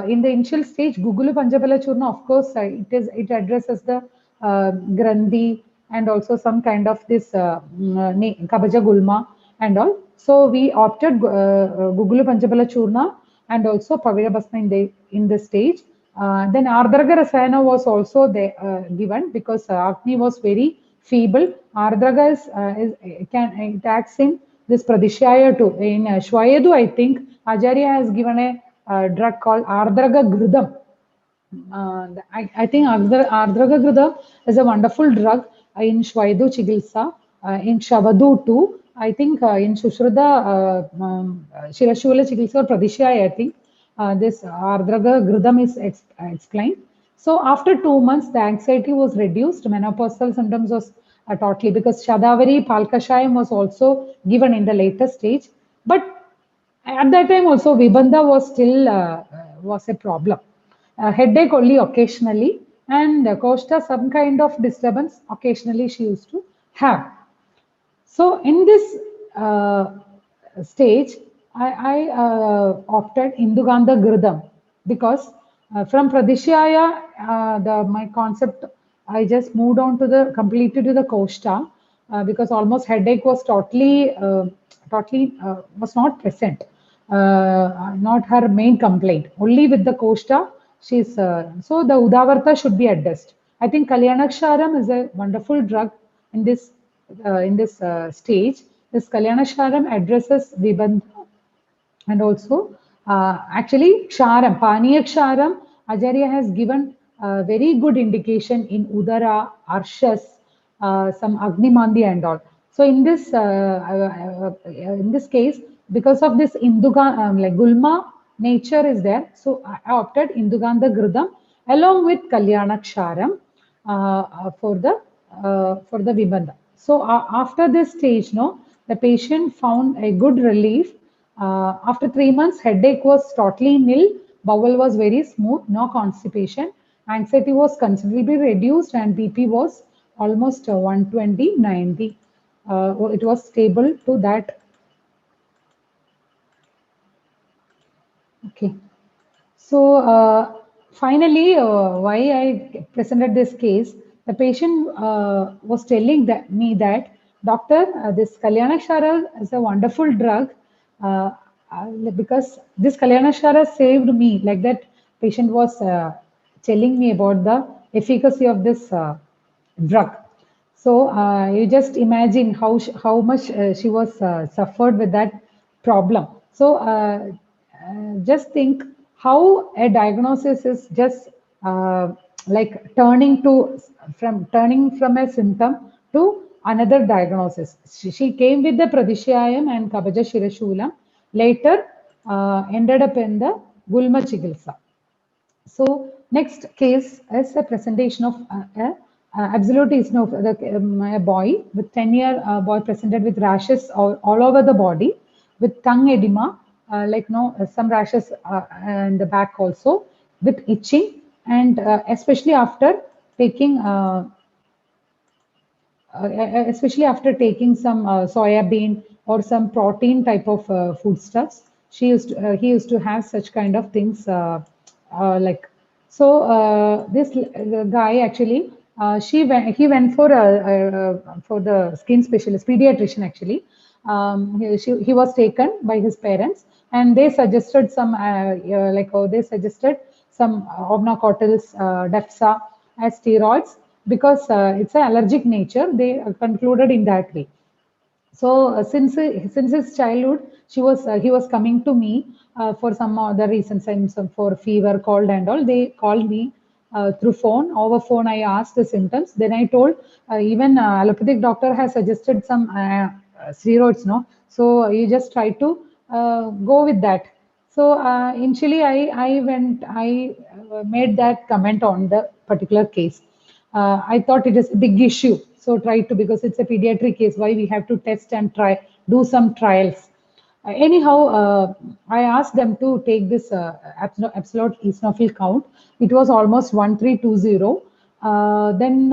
in the initial stage, Gugulu Panjabala Churna, of course, it addresses the Grandhi and also some kind of this Kabaja Gulma and all. So we opted Gugulu Panjabala Churna and also Pavira Basma in the stage. Then Ardraga Rasayana was also there, given because Agni was very feeble. Ardraga it acts in this Pradishaya too. In Shwayadu, I think Acharya has given a drug called Ardraga Gridam. I think Ardraga Gridam is a wonderful drug in Shwaidu Chigilsa, in Shavadu too. I think in Shushruda Shirashula Chigilsa Pradishaya, I think this Ardraga Gridam is explained. So after 2 months, the anxiety was reduced. Menopausal symptoms was totally because Shadavari Palkashayam was also given in the later stage. But at that time also Vibandha was still was a problem. Headache only occasionally and Costa some kind of disturbance occasionally she used to have. So in this stage, I opted Indugandha Girdam because from Pradishyaya, my concept, I just moved on to the completely to the Koshta because almost headache was totally was not present, not her main complaint. Only with the Koshta, she's so the Udavarta should be addressed. I think Kalyanaksharam is a wonderful drug in this stage. This Kalyanasharam addresses Vibandha and also actually Ksharam, Paniya Ksharam, Acharya has given very good indication in Udara, Arshas, some Agnimandi and all. So in this case, because of this Induga, like Gulma nature is there, so I opted Indugandha Gridam along with Kalyana Ksharam for the Vibandha. So after this stage, no, the patient found a good relief. After 3 months, headache was totally nil, bowel was very smooth, no constipation, anxiety was considerably reduced, and BP was almost 120/90. It was stable to that. Okay. So finally, why I presented this case, the patient was telling me that, doctor, this Kalyanakshara is a wonderful drug because this Kalyanakshara saved me. Like that, patient was telling me about the efficacy of this drug. So you just imagine how much she was suffered with that problem. So just think how a diagnosis is just like turning from a symptom to another diagnosis. She came with the Pradishayam and Kabaja Shirashulam. Later ended up in the Gulma Chigilsa. So next case is a presentation of absolute a boy with 10-year boy presented with rashes all over the body with tongue edema, like no some rashes in the back also with itching and especially after taking some soya bean or some protein type of foodstuffs. He used to have such kind of things like so. This guy actually, he went for the skin specialist, pediatrician actually. He was taken by his parents, and they suggested some they suggested some obnacotils, Defsa as steroids because it's an allergic nature. They concluded in that way. So since his childhood, he was coming to me for some other reasons, and some for fever, cold, and all. They called me through phone. Over phone, I asked the symptoms. Then I told even allopathic doctor has suggested some steroids. No, so you just try to go with that. So initially, I made that comment on the particular case. I thought it is a big issue. So try to, because it's a pediatric case, why we have to test and do some trials. Anyhow, I asked them to take this absolute eosinophil count. It was almost 1320. Then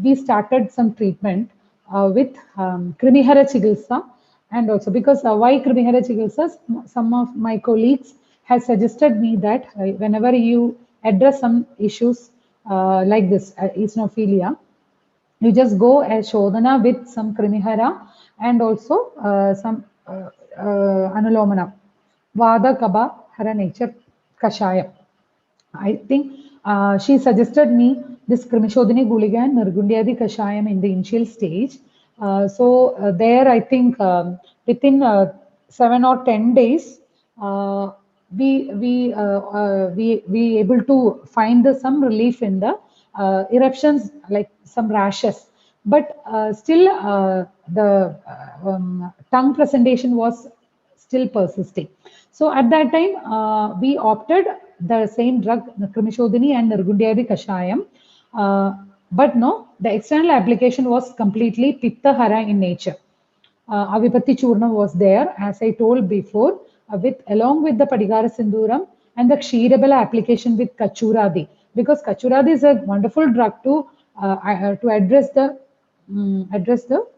we started some treatment with Krimihara Chigilsa. And also because why Krimihara Chigilsa, some of my colleagues has suggested me that whenever you address some issues like this, eosinophilia, you just go as Shodhana with some Krimihara and also some Anulomana, Vada Kaba Hara Nature Kashaya. I think she suggested me this Krimishodhini Gulika and Nirgundyadi Kashayam in the initial stage. There, I think within 7 or 10 days, uh, we able to find some relief in the eruptions, like some rashes. But still, the tongue presentation was still persisting. So at that time, we opted the same drug, Krimishodhini and Nirgundyadi Kashayam. But no, the external application was completely Pitta-hara in nature. Avipatti Churna was there, as I told before, with along with the Padigara Sinduram and the Ksheerabala application with Kachuradi, because Kachuradi is a wonderful drug to address the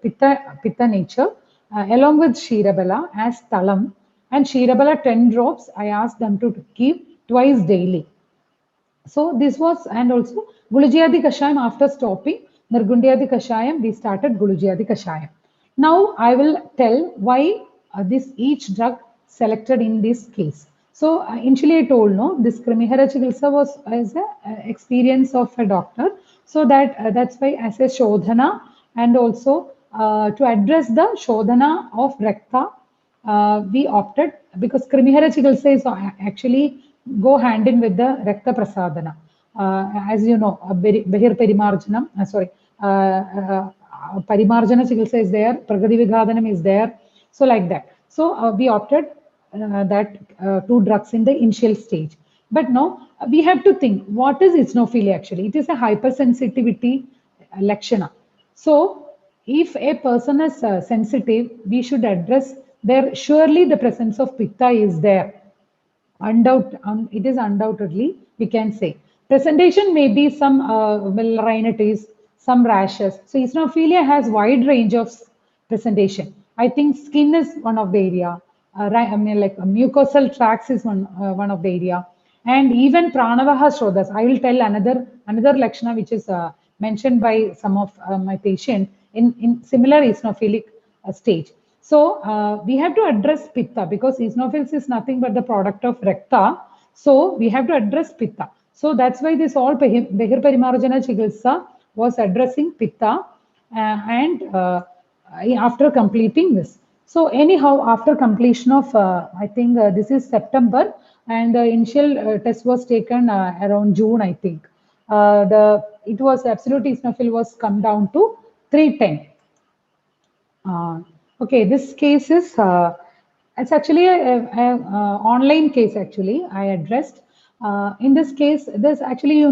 pitta nature, along with Ksheerabala as Talam, and Ksheerabala 10 drops. I asked them to give twice daily. So this was, and also Gulujiyadi Kashayam after stopping Nirgundyadi Kashayam, we started Gulujiyadi Kashayam. Now I will tell why this each drug selected in this case. So initially I told no, this Krimihara Chikitsa was as a experience of a doctor. So that's why as a Shodhana and also to address the Shodhana of Rakta, we opted because Krimihara Chikitsa is actually go hand in with the Rakta Prasadana. As you know, Behir Parimarjanam, Parimarjana Chikitsa is there, Pragati Vighadanam is there, so like that. So we opted that two drugs in the initial stage. But now we have to think, what is eosinophilia actually? It is a hypersensitivity lakshana. So if a person is sensitive, we should address there. Surely the presence of pitta is there. It is undoubtedly, we can say. Presentation may be some rhinitis, some rashes. So eosinophilia has wide range of presentation. I think skin is one of the area. Like mucosal tracts is one of the area. And even pranavaha shrodas. I will tell another lakshana which is mentioned by some of my patient in similar eosinophilic stage. So we have to address pitta because eosinophils is nothing but the product of rakta. So we have to address pitta. So that's why this all Behir Parimarjana Chikitsa was addressing pitta after completing this. So anyhow, after completion of, I think this is September and the initial test was taken around June, I think. It was absolute eosinophil was come down to 310. Okay, this case is it's actually a online case. Actually, I addressed in this case. This actually,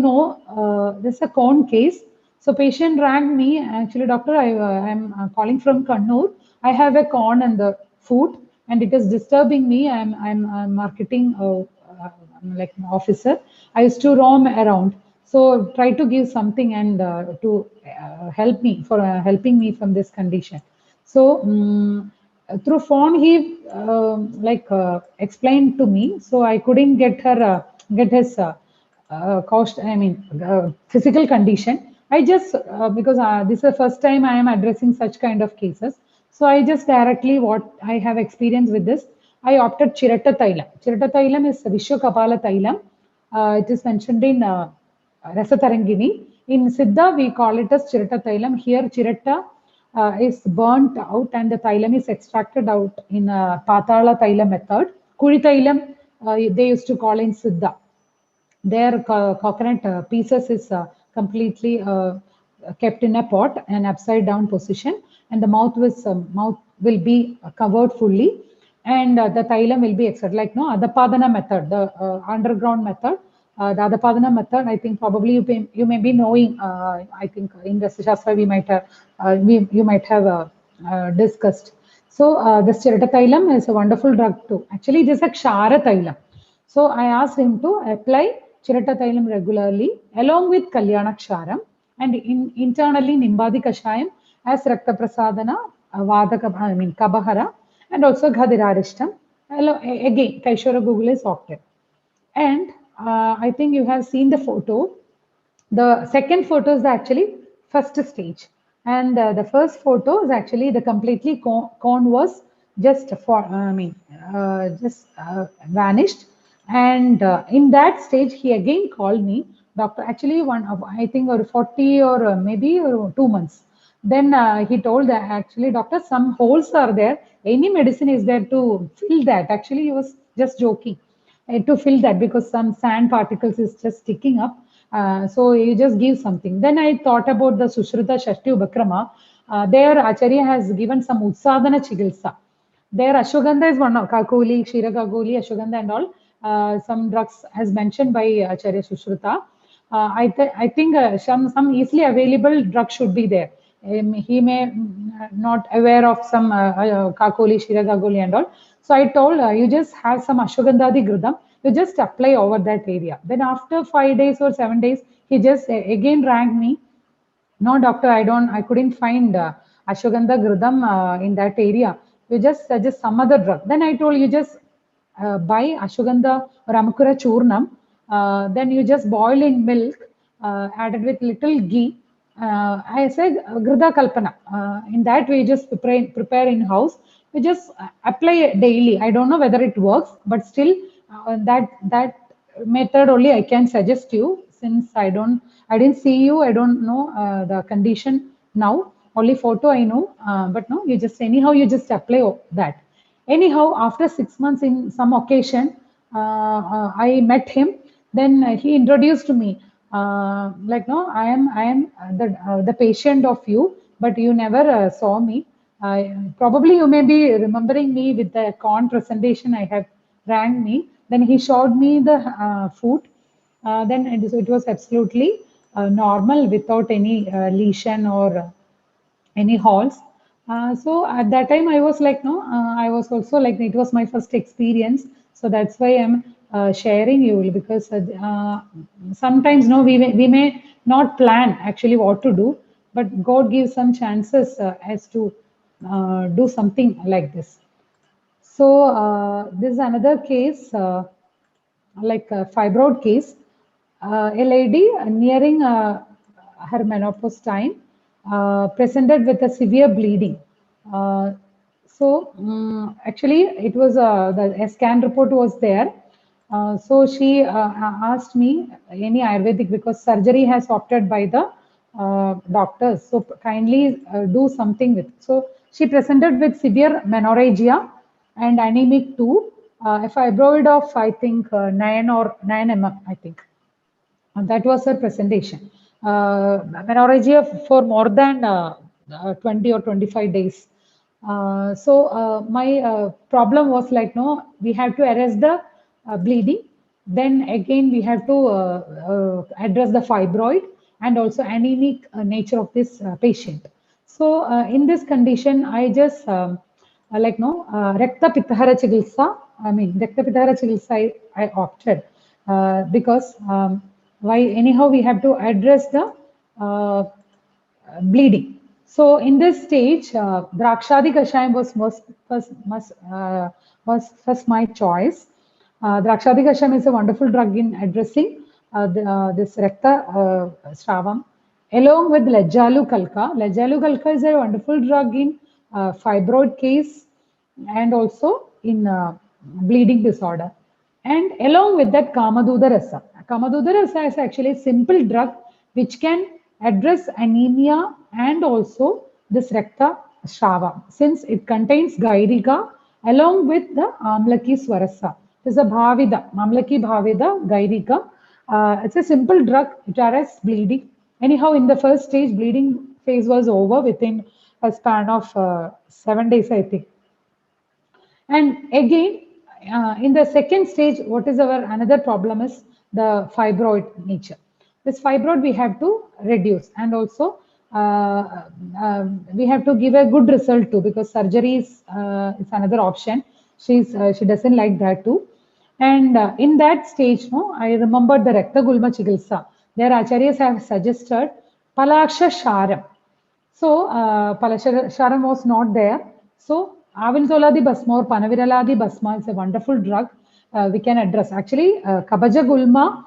this is a cone case. So patient rang me. Actually, doctor, I'm calling from Kannur. I have a corn in the food, and it is disturbing me. I'm marketing I'm like an officer. I used to roam around. So try to give something and to help me for helping me from this condition. So through phone, he explained to me. So I couldn't get his cost. I mean, physical condition. I just because this is the first time I am addressing such kind of cases. So I just directly what I have experience with this. I opted Chiratta Thailam. Chiratta Thailam is Vishwa Kapala Thailam. It is mentioned in Rasatarangini. In Siddha, we call it as Chiratta Thailam. Here, Chiratta is burnt out and the thailam is extracted out in a Patala Thailam method. Kuri Thailam, they used to call in Siddha. Their coconut pieces is completely kept in a pot and upside down position, and the mouth will be covered fully, and the thailam will be extracted. Like no Adapadana method, the underground method. The Adapadana method, I think probably you may be knowing. I think in the Shastra we might have you might have discussed. So this Chirata Thailam is a wonderful drug too. Actually, it is a Kshara Thailam. So I asked him to apply Chirata Thailam regularly along with Kalyana Ksharam and internally Nimbadi Kashayam as Rakta Prasadana, Kabahara and also Ghadirarishtam. Again, Kaishora Google is opted. And I think you have seen the photo. The second photo is actually first stage. And the first photo is actually the completely cone was just vanished. And in that stage, he again called me, doctor. Actually, I think, or 40 or maybe 2 months. Then he told that actually, doctor, some holes are there. Any medicine is there to fill that. Actually, he was just joking to fill that because some sand particles is just sticking up. So you just give something. Then I thought about the Sushruta Shashti Upakrama. There, Acharya has given some Utsadana Chigilsa. There, ashwagandha is one of kakuli, kshira kakuli, ashwagandha and all. Some drugs as mentioned by Acharya Sushruta. I think some easily available drug should be there. He may not aware of some kakuli, kshira kakuli and all. So I told you just have some ashwagandha gridam. You just apply over that area. Then after 5 days or 7 days, he just again rang me. No, doctor, I couldn't find ashwagandha grudam in that area. You just suggest some other drug. Then I told you just buy ashwagandha or amakura churnam. Then you just boil in milk, added with little ghee. I said grida kalpana. In that way, you just prepare in house. You just apply it daily. I don't know whether it works, but still that method only I can suggest you since I didn't see you. I don't know the condition now. Only photo I know, but no, you just anyhow you just apply that. Anyhow, after 6 months, in some occasion, I met him. Then he introduced me, like, no, I am the patient of you, but you never saw me. Probably you may be remembering me with the corn presentation I have rang me. Then he showed me the food. Then it was absolutely normal without any lesion or any halls. So at that time, I was like, no, I was also like, it was my first experience. So that's why I'm sharing you because sometimes, no, we may not plan actually what to do, but God gives some chances as to do something like this. So this is another case, like a fibroid case. A lady nearing her menopause time presented with a severe bleeding. Uh, actually, it was a scan report was there. So she asked me any Ayurvedic because surgery has opted by the doctors. So kindly do something with. So she presented with severe menorrhagia and anemic too. A fibroid of I think 9 I think. And that was her presentation. Menorrhagia for more than 20 or 25 days. My problem was like, no, we have to arrest the bleeding. Then again, we have to address the fibroid and also anemic nature of this patient. So in this condition, I just like no Rakta Pitahara Chikitsa. I mean, Rakta Pitahara Chikitsa I opted because why anyhow we have to address the bleeding. So in this stage, Drakshadi Kashayam was first my choice. Drakshadi Kashayam is a wonderful drug in addressing this Rakta Shravam. Along with Lajjalu Kalka. Lajjalu Kalka is a wonderful drug in fibroid case and also in bleeding disorder. And along with that, Kamaduda Rasa. Kamaduda Rasa is actually a simple drug which can address anemia and also this Rakta Shrava since it contains Gairika along with the Amlaki Swarasa. This is a Bhavida, Amlaki Bhavida, Gairika. It's a simple drug, it arrests bleeding. Anyhow, in the first stage, bleeding phase was over within a span of 7 days, I think. And again, in the second stage, what is our another problem is the fibroid nature. This fibroid we have to reduce and also we have to give a good result too because surgery is another option. She doesn't like that too. And in that stage, no, I remember the Rakta Gulma Chikitsa. Their acharyas have suggested Palaksha Sharam. So, Sharan was not there. So, Aviltoladi Basma or Panaviraladi Basma is a wonderful drug we can address. Actually, Kabaja Gulma,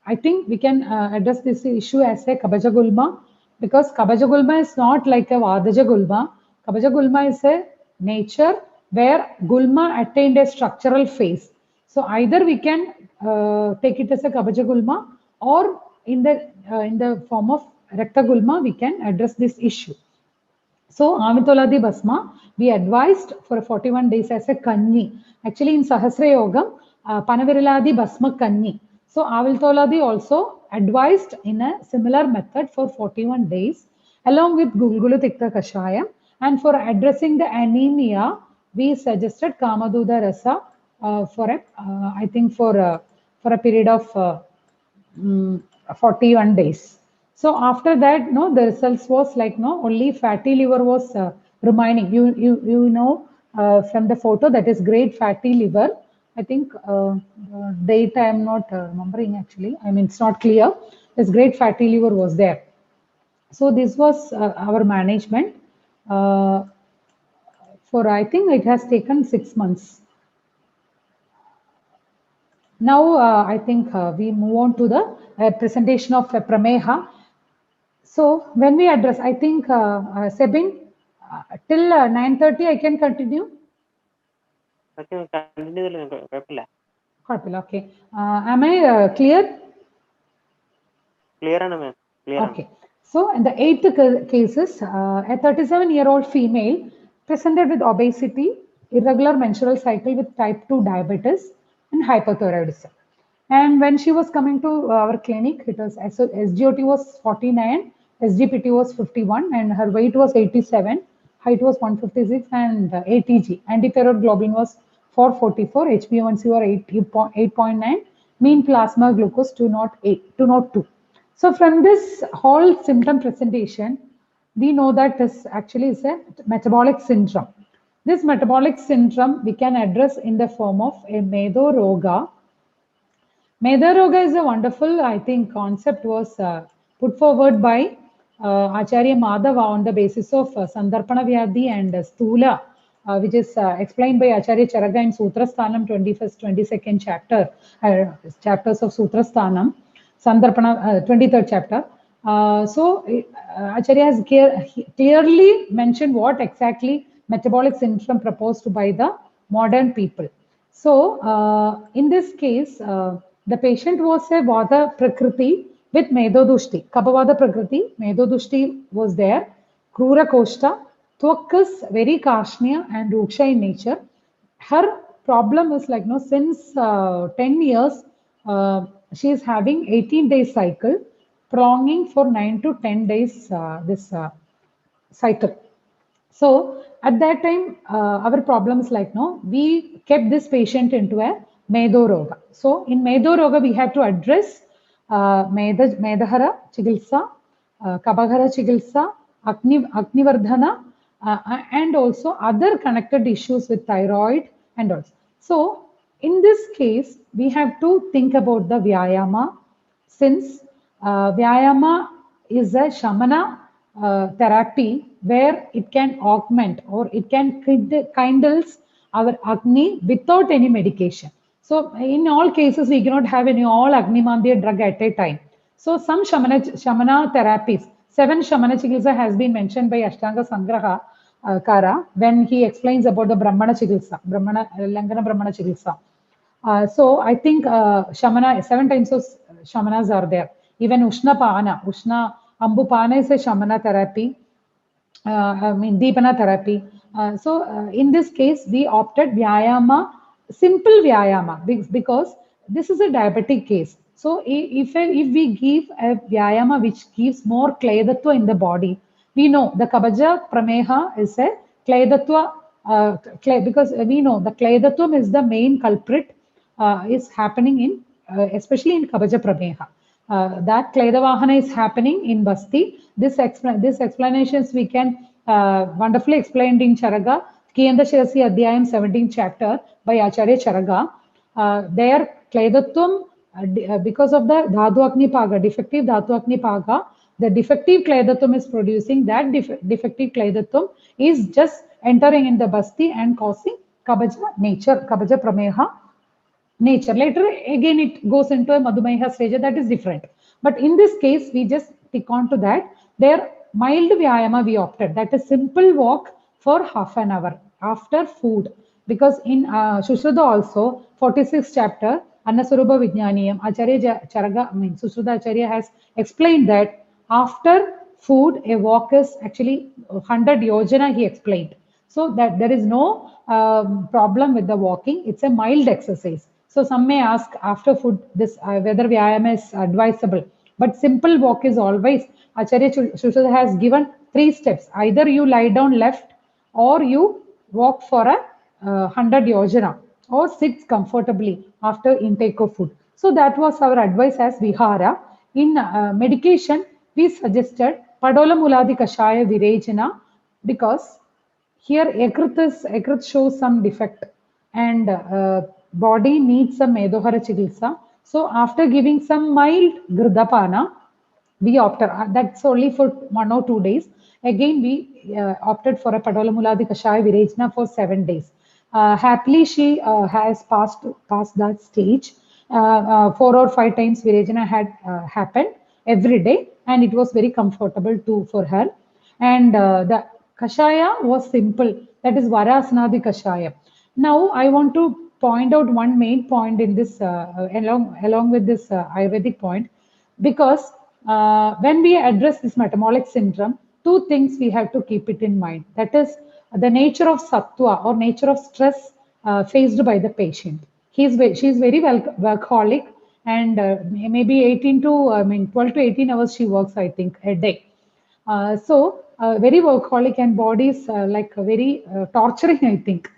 I think we can address this issue as a Kabaja Gulma because Kabaja Gulma is not like a Vadaja Gulma. Kabaja Gulma is a nature where Gulma attained a structural phase. So either we can take it as a Kabaja Gulma, or in the form of Rakta Gulma, we can address this issue. So Amitoladi Basma, we advised for 41 days as a Kanni. Actually, in Sahasra Yogam, Panaviriladi Basma Kanni. So Aviltoladi also advised in a similar method for 41 days, along with Gulgulu Tikta Kashayam. And for addressing the anemia, we suggested Kamaduda Rasa I think for a period of 41 days. So after that, no, the results was like, no, only fatty liver was remaining. You know from the photo, that is great fatty liver. I think date I am not remembering actually. I mean, it's not clear. This great fatty liver was there. So this was our management. For I think it has taken 6 months. Now, I think we move on to the presentation of Prameha. So, when we address, I think, Sebin, till 9:30, I can continue. Okay, continue. Okay. Am I clear? Clear, ma'am. Clear. Okay. So, in the eighth cases, a 37-year-old female presented with obesity, irregular menstrual cycle with type 2 diabetes, and hypothyroidism. And when she was coming to our clinic, it was SGOT was 49, SGPT was 51, and her weight was 87, height was 156, and ATG, antithyroid globulin was 444, HbA1c was 8.9, mean plasma glucose 202. So from this whole symptom presentation, we know that this actually is a metabolic syndrome. This metabolic syndrome we can address in the form of a Medo Roga. Medo Roga is a wonderful, I think, concept was put forward by Acharya Madhava on the basis of Sandarpana Vyadhi and Stula, which is explained by Acharya Charaga in Sutrasthanam 21st, 22nd chapters of Sutrasthanam. Sandarpana, 23rd chapter. Acharya has clearly mentioned what exactly metabolic syndrome proposed by the modern people. So, in this case, the patient was a Vada Prakriti with Medodushti. Kapavada Prakriti, Medodushti was there. Krura Koshta, Twak is very Kashmir and Ruksha in nature. Her problem is like, no, since 10 years, she is having 18 days cycle, prolonging for 9 to 10 days this cycle. So at that time, our problem is like, no, we kept this patient into a Medo Roga. So in Medo Roga, we have to address Medahara Chigilsa, Kabahara Chigilsa, Agnivardhana, and also other connected issues with thyroid and also. So in this case, we have to think about the Vyayama, since Vyayama is a Shamana therapy where it can augment or it can kindles our Agni without any medication. So in all cases, we cannot have any all Agni Mandya drug at a time. So some Shamana therapies, 7 Shamana Chikilsa has been mentioned by Ashtanga Sangraha Kara when he explains about the Brahmana Chikilsa, Langana Brahmana Chikilsa. So I think Shamana, 7 types of Shamanas are there. Even Ushna Pana, Ambu Pana is a Shamana therapy. I mean Deepana therapy. In this case, we opted Vyayama, simple Vyayama, because this is a diabetic case. So if we give a Vyayama which gives more Kledatva in the body, we know the Kabaja Prameha is a Kledatva, because we know the Kledatvam is the main culprit is happening in, especially in Kabaja Prameha. That Kledavahana is happening in Basti. This explanations we can wonderfully explained in Charaga, Kiyanda Shirasi Adhyayam 17th chapter by Acharya Charaga. There, Kledatvam, because of the Dhatu Agni Paga, defective Dhatu Agni Paga, the defective Kledatvam is producing, that defective Kledatvam is just entering in the Basti and causing Kabaja nature, Kabaja Prameha nature. Later, again, it goes into a Madhumeha stage, that is different. But in this case, we just stick on to that. There, mild Vyayama we opted, that is simple walk for half an hour after food. Because in Sushruta also, 46th chapter, Annaswarupa Vijnaniyam, Sushruta Acharya has explained that after food, a walk is actually 100 yojana, he explained. So that there is no problem with the walking. It's a mild exercise. So some may ask after food this whether Vyayama is advisable. But simple walk is always, Acharya Shushruta has given 3 steps. Either you lie down left or you walk for a 100 yojana or sit comfortably after intake of food. So that was our advice as Vihara. In medication, we suggested Padola Muladi Kashaya Virejana because here Ekrit shows some defect and body needs some Medohara Chikitsa. So after giving some mild Gridapana, we opted, that's only for 1 or 2 days. Again, we opted for a Padalamuladi Kashaya Virejana for 7 days. Happily, she has passed that stage. 4 or 5 times Virejana had happened every day, and it was very comfortable too for her. And the Kashaya was simple, that is Varasnadi Kashaya. Now, I want to point out one main point in this, along with this Ayurvedic point, because when we address this metabolic syndrome, 2 things we have to keep it in mind. That is the nature of sattva or nature of stress faced by the patient. She is very workaholic, and maybe 18 to, I mean, 12 to 18 hours she works, I think, a day. Very workaholic and body is like very torturing, I think.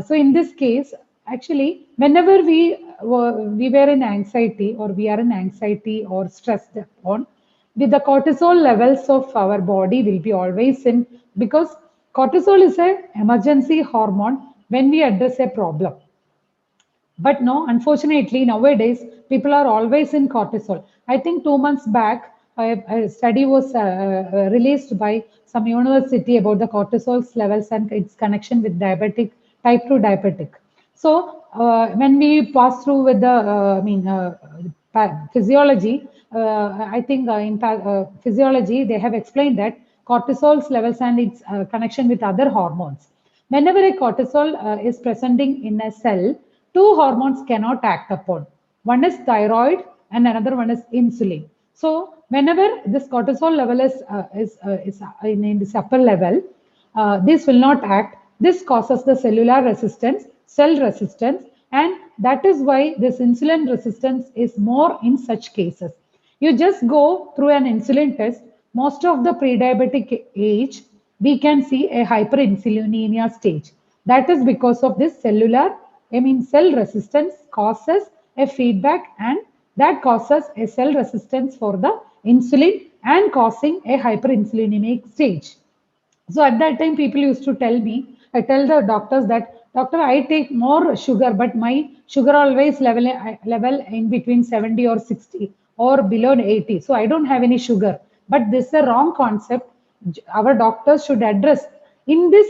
So in this case, actually, whenever we were in anxiety or we are in anxiety or stressed upon, with the cortisol levels of our body will be always in, because cortisol is a emergency hormone when we address a problem. But no, unfortunately, nowadays people are always in cortisol. I think 2 months back, a study was released by some university about the cortisol levels and its connection with type 2 diabetic. So when we pass through with the, physiology, I think in physiology they have explained that cortisol levels and its connection with other hormones. Whenever a cortisol is presenting in a cell, 2 hormones cannot act upon. One is thyroid and another one is insulin. So whenever this cortisol level is in this upper level, this will not act. This causes the cellular resistance, cell resistance, and that is why this insulin resistance is more in such cases. You just go through an insulin test. Most of the pre-diabetic age, we can see a hyperinsulinemia stage. That is because of this cell resistance causes a feedback, and that causes a cell resistance for the insulin and causing a hyperinsulinemic stage. So at that time, people used to tell me, I tell the doctors that, doctor, I take more sugar, but my sugar always level in between 70 or 60 or below 80. So I don't have any sugar. But this is a wrong concept. Our doctors should address. In this,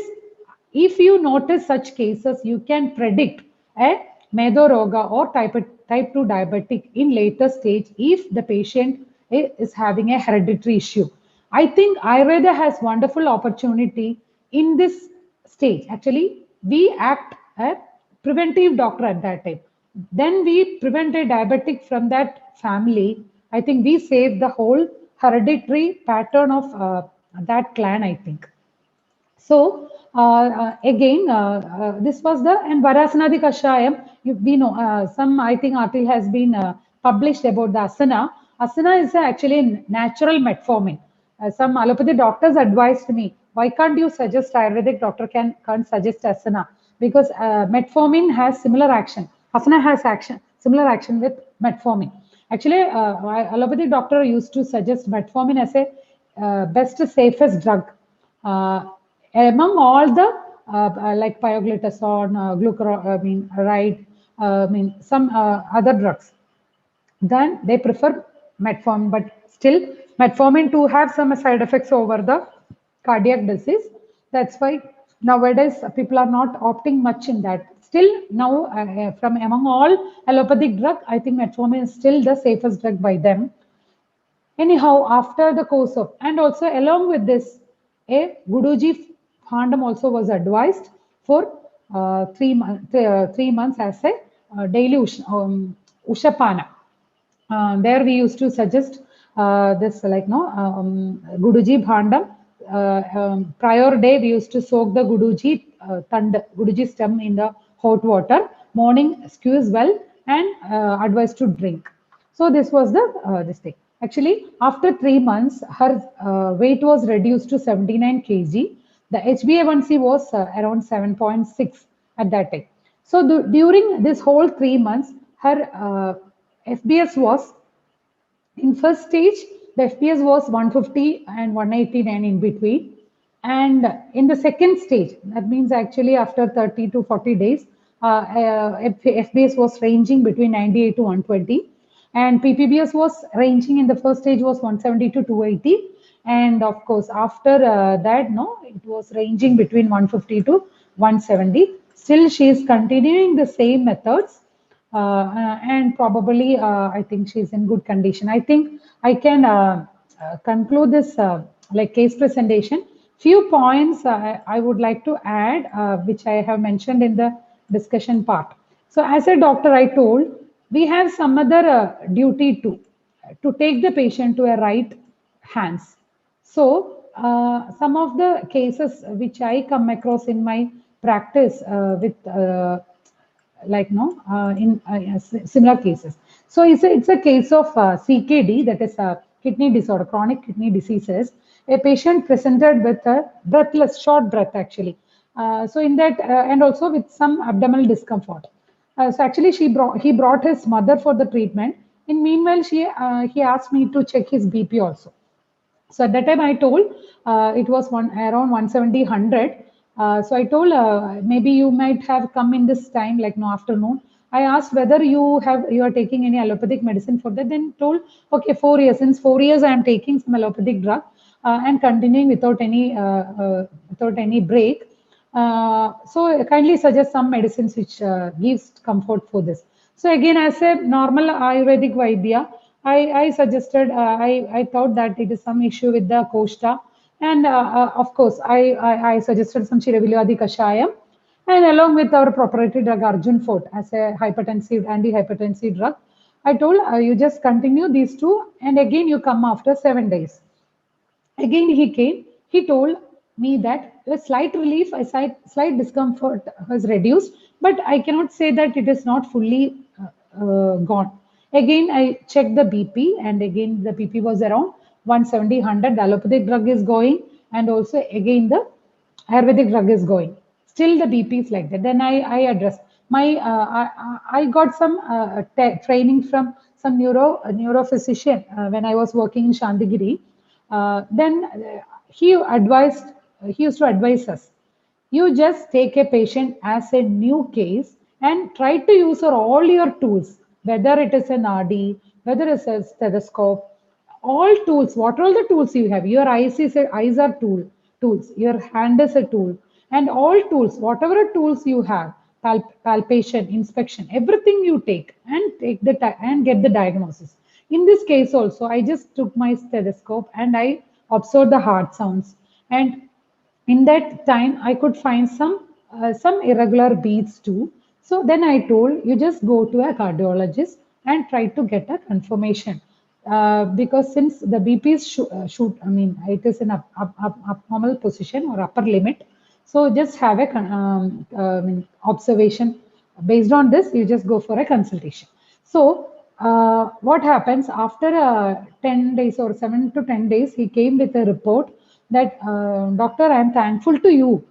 if you notice such cases, you can predict a Medoroga or type 2 diabetic in later stage if the patient is having a hereditary issue. I think Ayurveda has wonderful opportunity in this stage. Actually, we act a preventive doctor at that time. Then we prevent a diabetic from that family. I think we save the whole hereditary pattern of that clan, I think. So again, this was the, and Varasanadi Kashayam, we know some, I think article has been published about the asana. Asana is actually a natural metformin. Some allopathy doctors advised me, why can't you suggest Ayurvedic doctor can't suggest asana? Because metformin has similar action. Asana has similar action with metformin. Actually, allopathic doctor used to suggest metformin as a best, safest drug. Among all the like pioglitazone, some other drugs, then they prefer metformin. But still, metformin to have some side effects over the cardiac disease. That's why nowadays people are not opting much in that. Still, now from among all allopathic drug, I think metformin is still the safest drug by them. Anyhow, after the course of, and also along with this, a Guruji Phandam also was advised for 3 months as a daily Ushapana. There we used to suggest this like no Guduji Bhandam. Prior day we used to soak the Guduji stem in the hot water. Morning squeeze well and advised to drink. So this was the this thing. Actually, after 3 months, her weight was reduced to 79 kg. The HbA1c was around 7.6 at that time. So during this whole 3 months, her FBS was in first stage, the FPS was 150 and 189 in between. And in the second stage, that means actually after 30 to 40 days, FBS was ranging between 98 to 120. And PPBS was ranging in the first stage was 170 to 280. And of course, after that, no, it was ranging between 150 to 170. Still, she is continuing the same methods and probably I think she's in good condition. I think I can conclude this like case presentation. Few points I would like to add, which I have mentioned in the discussion part. So as a doctor, I told we have some other duty to take the patient to a right hands. So some of the cases which I come across in my practice with like no in similar cases. So it's a case of CKD, that is kidney disorder, chronic kidney diseases. A patient presented with a breathless, short breath actually. So in that and also with some abdominal discomfort. So actually he brought his mother for the treatment. In meanwhile, he asked me to check his BP also. So at that time I told it was around 170, 100. So I told maybe you might have come in this time, like no afternoon. I asked whether you are taking any allopathic medicine for that. Then told okay, 4 years. Since 4 years I am taking some allopathic drug and continuing without any break. So kindly suggest some medicines which gives comfort for this. So again, as a normal Ayurvedic Vaidya, I suggested, I thought that it is some issue with the Koshta. And of course, I suggested some Chiravilyadi Kashayam. And along with our proprietary drug Arjun Fort as a anti-hypertensive drug, I told you just continue these two and again you come after 7 days. Again, he came. He told me that a slight relief, a slight discomfort has reduced, but I cannot say that it is not fully gone. Again, I checked the BP, and again the BP was around 170, 100. The allopathic drug is going, and also again the Ayurvedic drug is going. Still the BP is like that. Then I addressed I got some training from some neurophysician when I was working in Shantigiri. Then he used to advise us, you just take a patient as a new case and try to use all your tools, whether it is an RD, whether it's a stethoscope, all tools, what all the tools you have. Your eyes are tools, your hand is a tool, and all tools, whatever tools you have, palpation, inspection, everything you take and and get the diagnosis. In this case also, I just took my stethoscope and I observed the heart sounds. And in that time, I could find some irregular beats too. So then I told you just go to a cardiologist and try to get a confirmation. Because since the BP is I mean, it is in abnormal position or upper limit. So just have a observation. Based on this, you just go for a consultation. So what happens after 10 days or 7 to 10 days, he came with a report that, doctor, I am thankful to you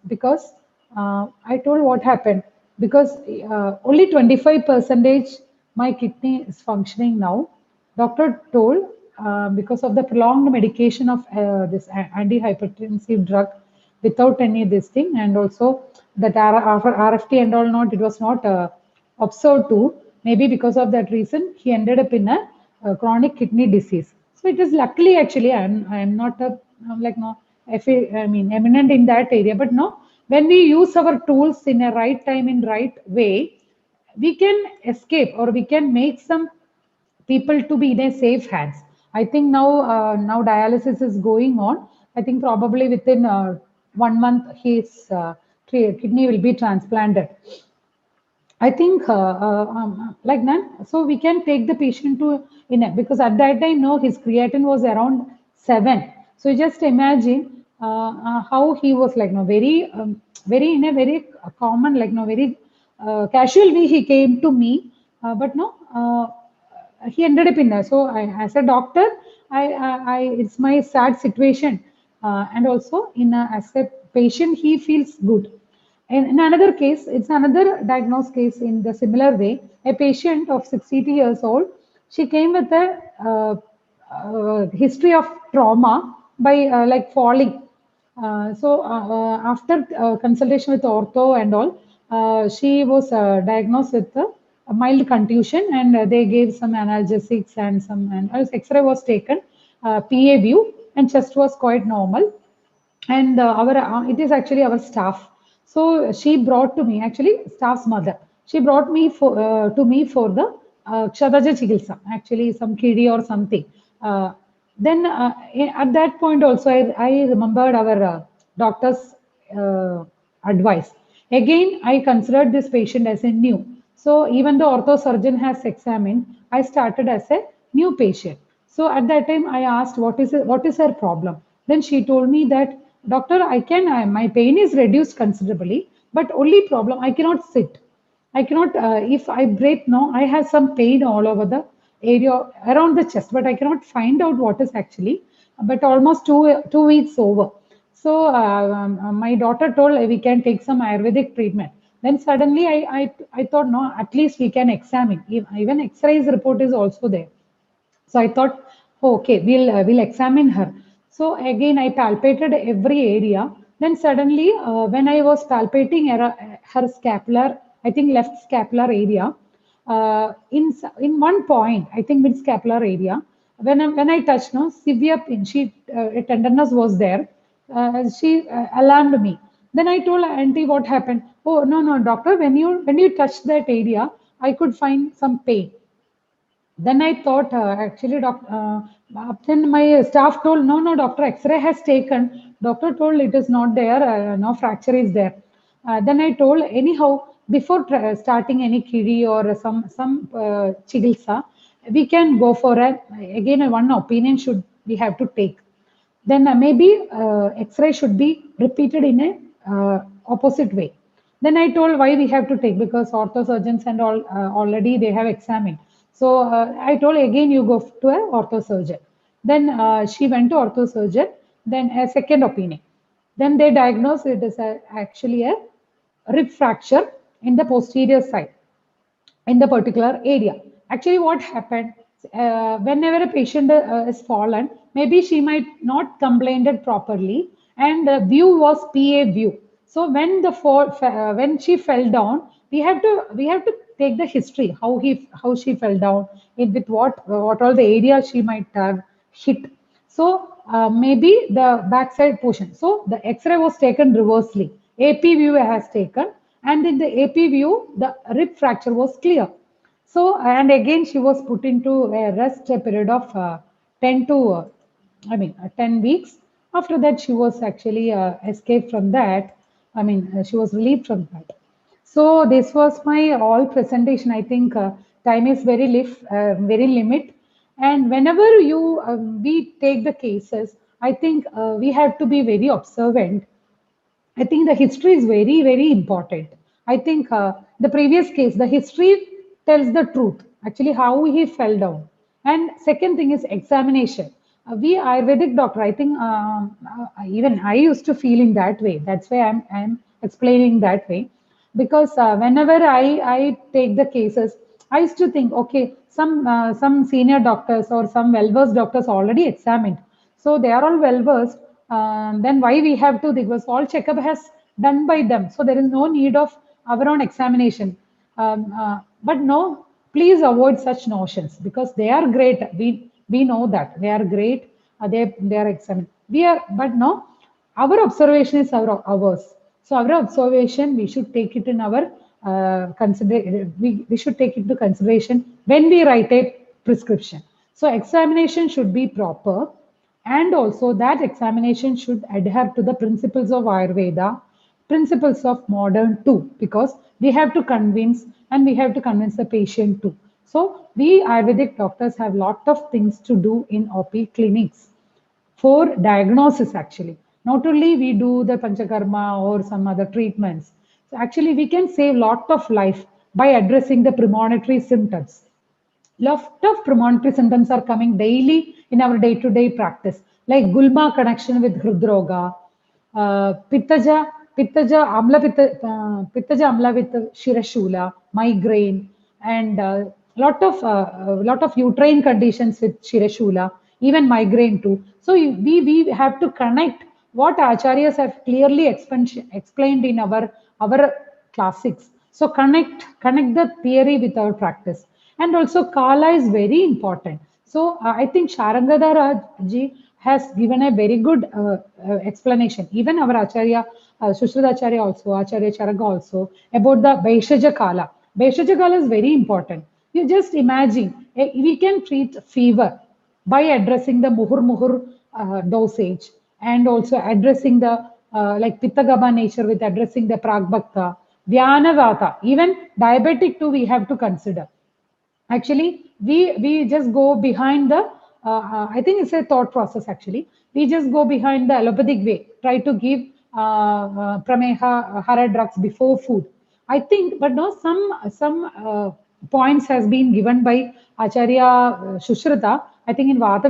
because I told what happened. Because only 25 percentage my kidney is functioning now. Doctor told because of the prolonged medication of this anti-hypertensive drug without any this thing, and also that RFT and all not, it was not observed too. Maybe because of that reason, he ended up in a chronic kidney disease. So it is luckily actually I'm not I'm like no I mean eminent in that area, but no, when we use our tools in a right time in right way, we can escape or we can make some people to be in a safe hands. I think now dialysis is going on. I think probably within 1 month his kidney will be transplanted. I think like that, so we can take the patient to in a, because at that time, no, his creatine was around 7. So just imagine how he was like, no, very, very in a very common, like, no, very casual way he came to me, but no, he ended up in there. So as a doctor, it's my sad situation, and also as a patient, he feels good. In another case, it's another diagnosed case in the similar way. A patient of 60 years old, she came with a history of trauma by like falling. After consultation with ortho and all, she was diagnosed with a mild contusion, and they gave some analgesics and some and X-ray was taken, PA view, and chest was quite normal, and our it is actually our staff. So she brought to me, actually staff's mother, she brought me for to me for the Kshatraja Chikitsa, actually some kidney or something. Then at that point also I remembered our doctor's advice. Again, I considered this patient as a new. So even the ortho surgeon has examined, I started as a new patient. So at that time, I asked, what is her problem? Then she told me that, doctor, my pain is reduced considerably, but only problem, I cannot sit. I cannot, if I breathe now, I have some pain all over the area around the chest, but I cannot find out what is actually. But almost 2 weeks over. So my daughter told we can take some Ayurvedic treatment. Then suddenly I thought, no, at least we can examine. Even X-rays report is also there. So I thought, oh, okay, we'll examine her. So again, I palpated every area. Then suddenly, when I was palpating her scapular, I think left scapular area, in one point, I think mid scapular area, when I touched, no, severe pain, a tenderness was there. She alarmed me. Then I told auntie what happened. Oh, no, no, doctor, when you touched that area, I could find some pain. Then I thought, then my staff told, no, no, doctor, X-ray has taken. Doctor told it is not there, no fracture is there. Then I told, anyhow, before starting any kiri or some chigilsa, we can go for again, one opinion should we have to take. Then maybe X-ray should be repeated in a opposite way. Then I told why we have to take, because ortho surgeons and all already they have examined. So I told again you go to a ortho surgeon. Then she went to ortho surgeon. Then a second opinion. Then they diagnosed it as actually a rib fracture in the posterior side in the particular area. Actually, what happened, whenever a patient is fallen, maybe she might not complained it properly, and the view was PA view. So when she fell down, we have to take the history how she fell down, with what all the area she might have hit. So maybe the backside portion. So the X-ray was taken reversely. AP view has taken, and in the AP view, the rib fracture was clear. So, and again, she was put into a rest period of 10 to, 10 weeks. After that, she was actually escaped from that. She was relieved from that. So this was my all presentation. I think time is very limit, and whenever we take the cases, I think we have to be very observant. I think the history is very, very important. I think the previous case, the history tells the truth, actually how he fell down. And second thing is examination. We Ayurvedic doctor, I think even I used to feel in that way. That's why I'm explaining that way. Because whenever I take the cases, I used to think, okay, some senior doctors or some well-versed doctors already examined. So they are all well-versed. Then why we have to? Because all checkup has done by them. So there is no need of our own examination. But no, please avoid such notions, because they are great. We know that they are great. They are examined. But no, our observation is ours. So our observation, we should take it in our we should take it into consideration when we write a prescription. So examination should be proper, and also that examination should adhere to the principles of Ayurveda, principles of modern too, because we have to convince and we have to convince the patient too. So we Ayurvedic doctors have lot of things to do in OP clinics for diagnosis actually. Not only we do the panchakarma or some other treatments. So actually we can save lot of life by addressing the premonitory symptoms. Lot of premonitory symptoms are coming daily in our day-to-day practice, like gulma connection with hridroga, pittaja, pittaja amla with shirashula, migraine, and lot of uterine conditions with shirashula, even migraine too. So we have to connect what acharyas have clearly explained in our classics. So connect the theory with our practice. And also Kala is very important. So I think Sharangadhara ji has given a very good explanation. Even our Acharya, Acharya also, Acharya Charaga also, about the Vaishaja Kala. Vaishaja Kala is very important. You just imagine, we can treat fever by addressing the muhur dosage, and also addressing the like Pittagama nature with addressing the Pragbhakta, Vyanavata, even diabetic too we have to consider. Actually, we just go behind the, I think it's a thought process actually. We just go behind the allopathic way, try to give prameha, hara drugs before food. I think, but no, some points has been given by Acharya Shushrata, I think in Vata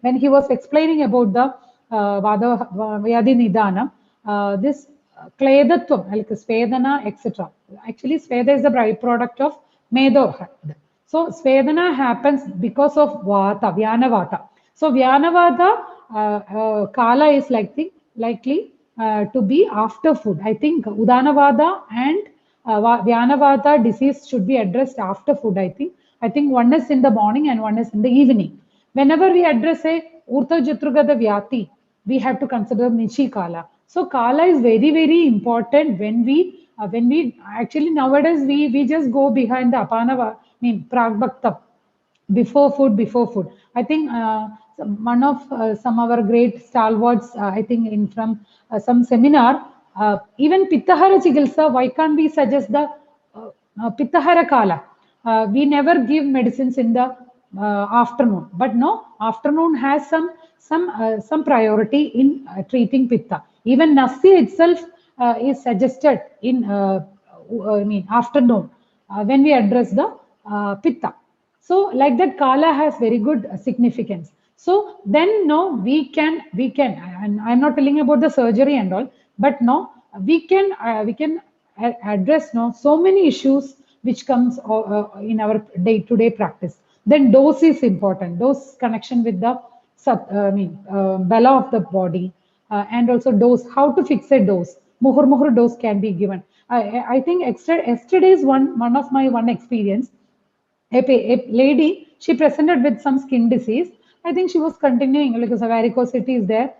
when he was explaining about the Vada Vyadi Nidana, this Kledatvam, like Svedana, etc. Actually, Sveda is the byproduct of Medo. So Svedana happens because of Vata, Vyana Vata. So Vyana Vata Kala is likely to be after food. I think Udana Vata and Vyana Vata disease should be addressed after food. I think one is in the morning and one is in the evening. Whenever we address a Urta Jatrugada Vyati, we have to consider Nichi Kala. So Kala is very, very important when we actually nowadays we just go behind the Apanava, Pragbhakta, before food. I think one of some of our great stalwarts, I think in from some seminar, even Pittahara Chikilsa, why can't we suggest the Pittahara Kala? We never give medicines in the afternoon, but no, afternoon has some priority in treating Pitta. Even Nasi itself is suggested in afternoon when we address the Pitta. So like that, Kala has very good significance. So then no, we can, and I'm not telling about the surgery and all, but no, we can address no so many issues which comes in our day-to-day practice. Then dose is important. Dose connection with the bala of the body, and also dose. How to fix a dose? Muhur dose can be given. I think yesterday's one of my one experience, a lady, she presented with some skin disease. I think she was continuing because varicosity is there.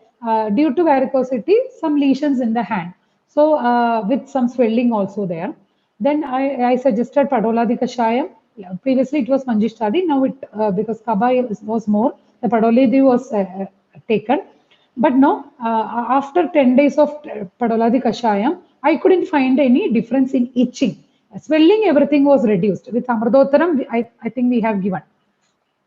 Due to varicosity, some lesions in the hand. So with some swelling also there. Then I suggested Padoladi Kashayam. Previously it was Manjishtadi. Now it because Kaba was more, the Padoladi was taken. But no, after 10 days of Padoladi Kashayam, I couldn't find any difference in itching. Swelling, everything was reduced. With Amrdottaram, I think we have given.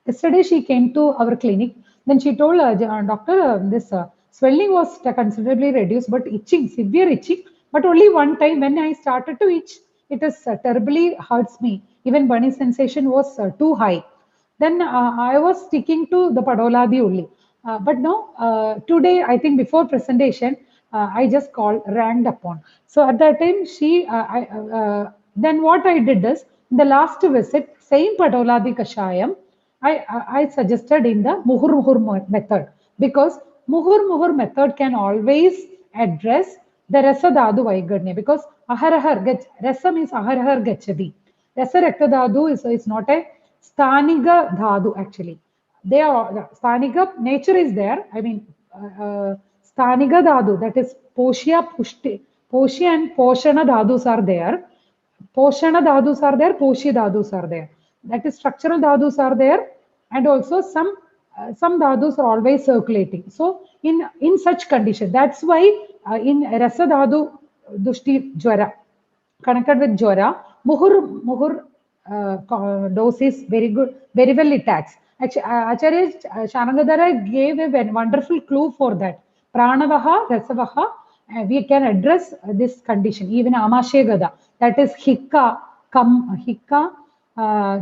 Yesterday, she came to our clinic. Then she told, doctor, this swelling was considerably reduced, but itching, severe itching. But only one time when I started to itch, it is terribly hurts me. Even burning sensation was too high. Then I was sticking to the Padoladi only. But no, today, I think before presentation, I just called, rang upon. So at that time, then what I did is, in the last visit, same Padoladi Kashayam, I suggested in the Muhur method, because Muhur method can always address the Rasa Dhatu Vaiganya, because Rasa means Aharahar Gachadi. Rasa Rakta Dhatu is not a Sthaniga Dhatu actually. They are Sthaniga, nature is there. I mean, Sthaniga Dhatu, that is Poshya and Poshana Dhadus are there. Poshana dhadus are there, Poshi dhadus are there. That is structural dhadus are there, and also some dhadus are always circulating. So in such condition, that's why in rasa dhadu Dushti Jwara, connected with Jwara. Muhur dose is very good, very well it acts. Actually, Acharya Shanangadara gave a wonderful clue for that. Pranavaha, Rasavaha, we can address this condition. Even Amashe Gada, that is Hikka, Hikka,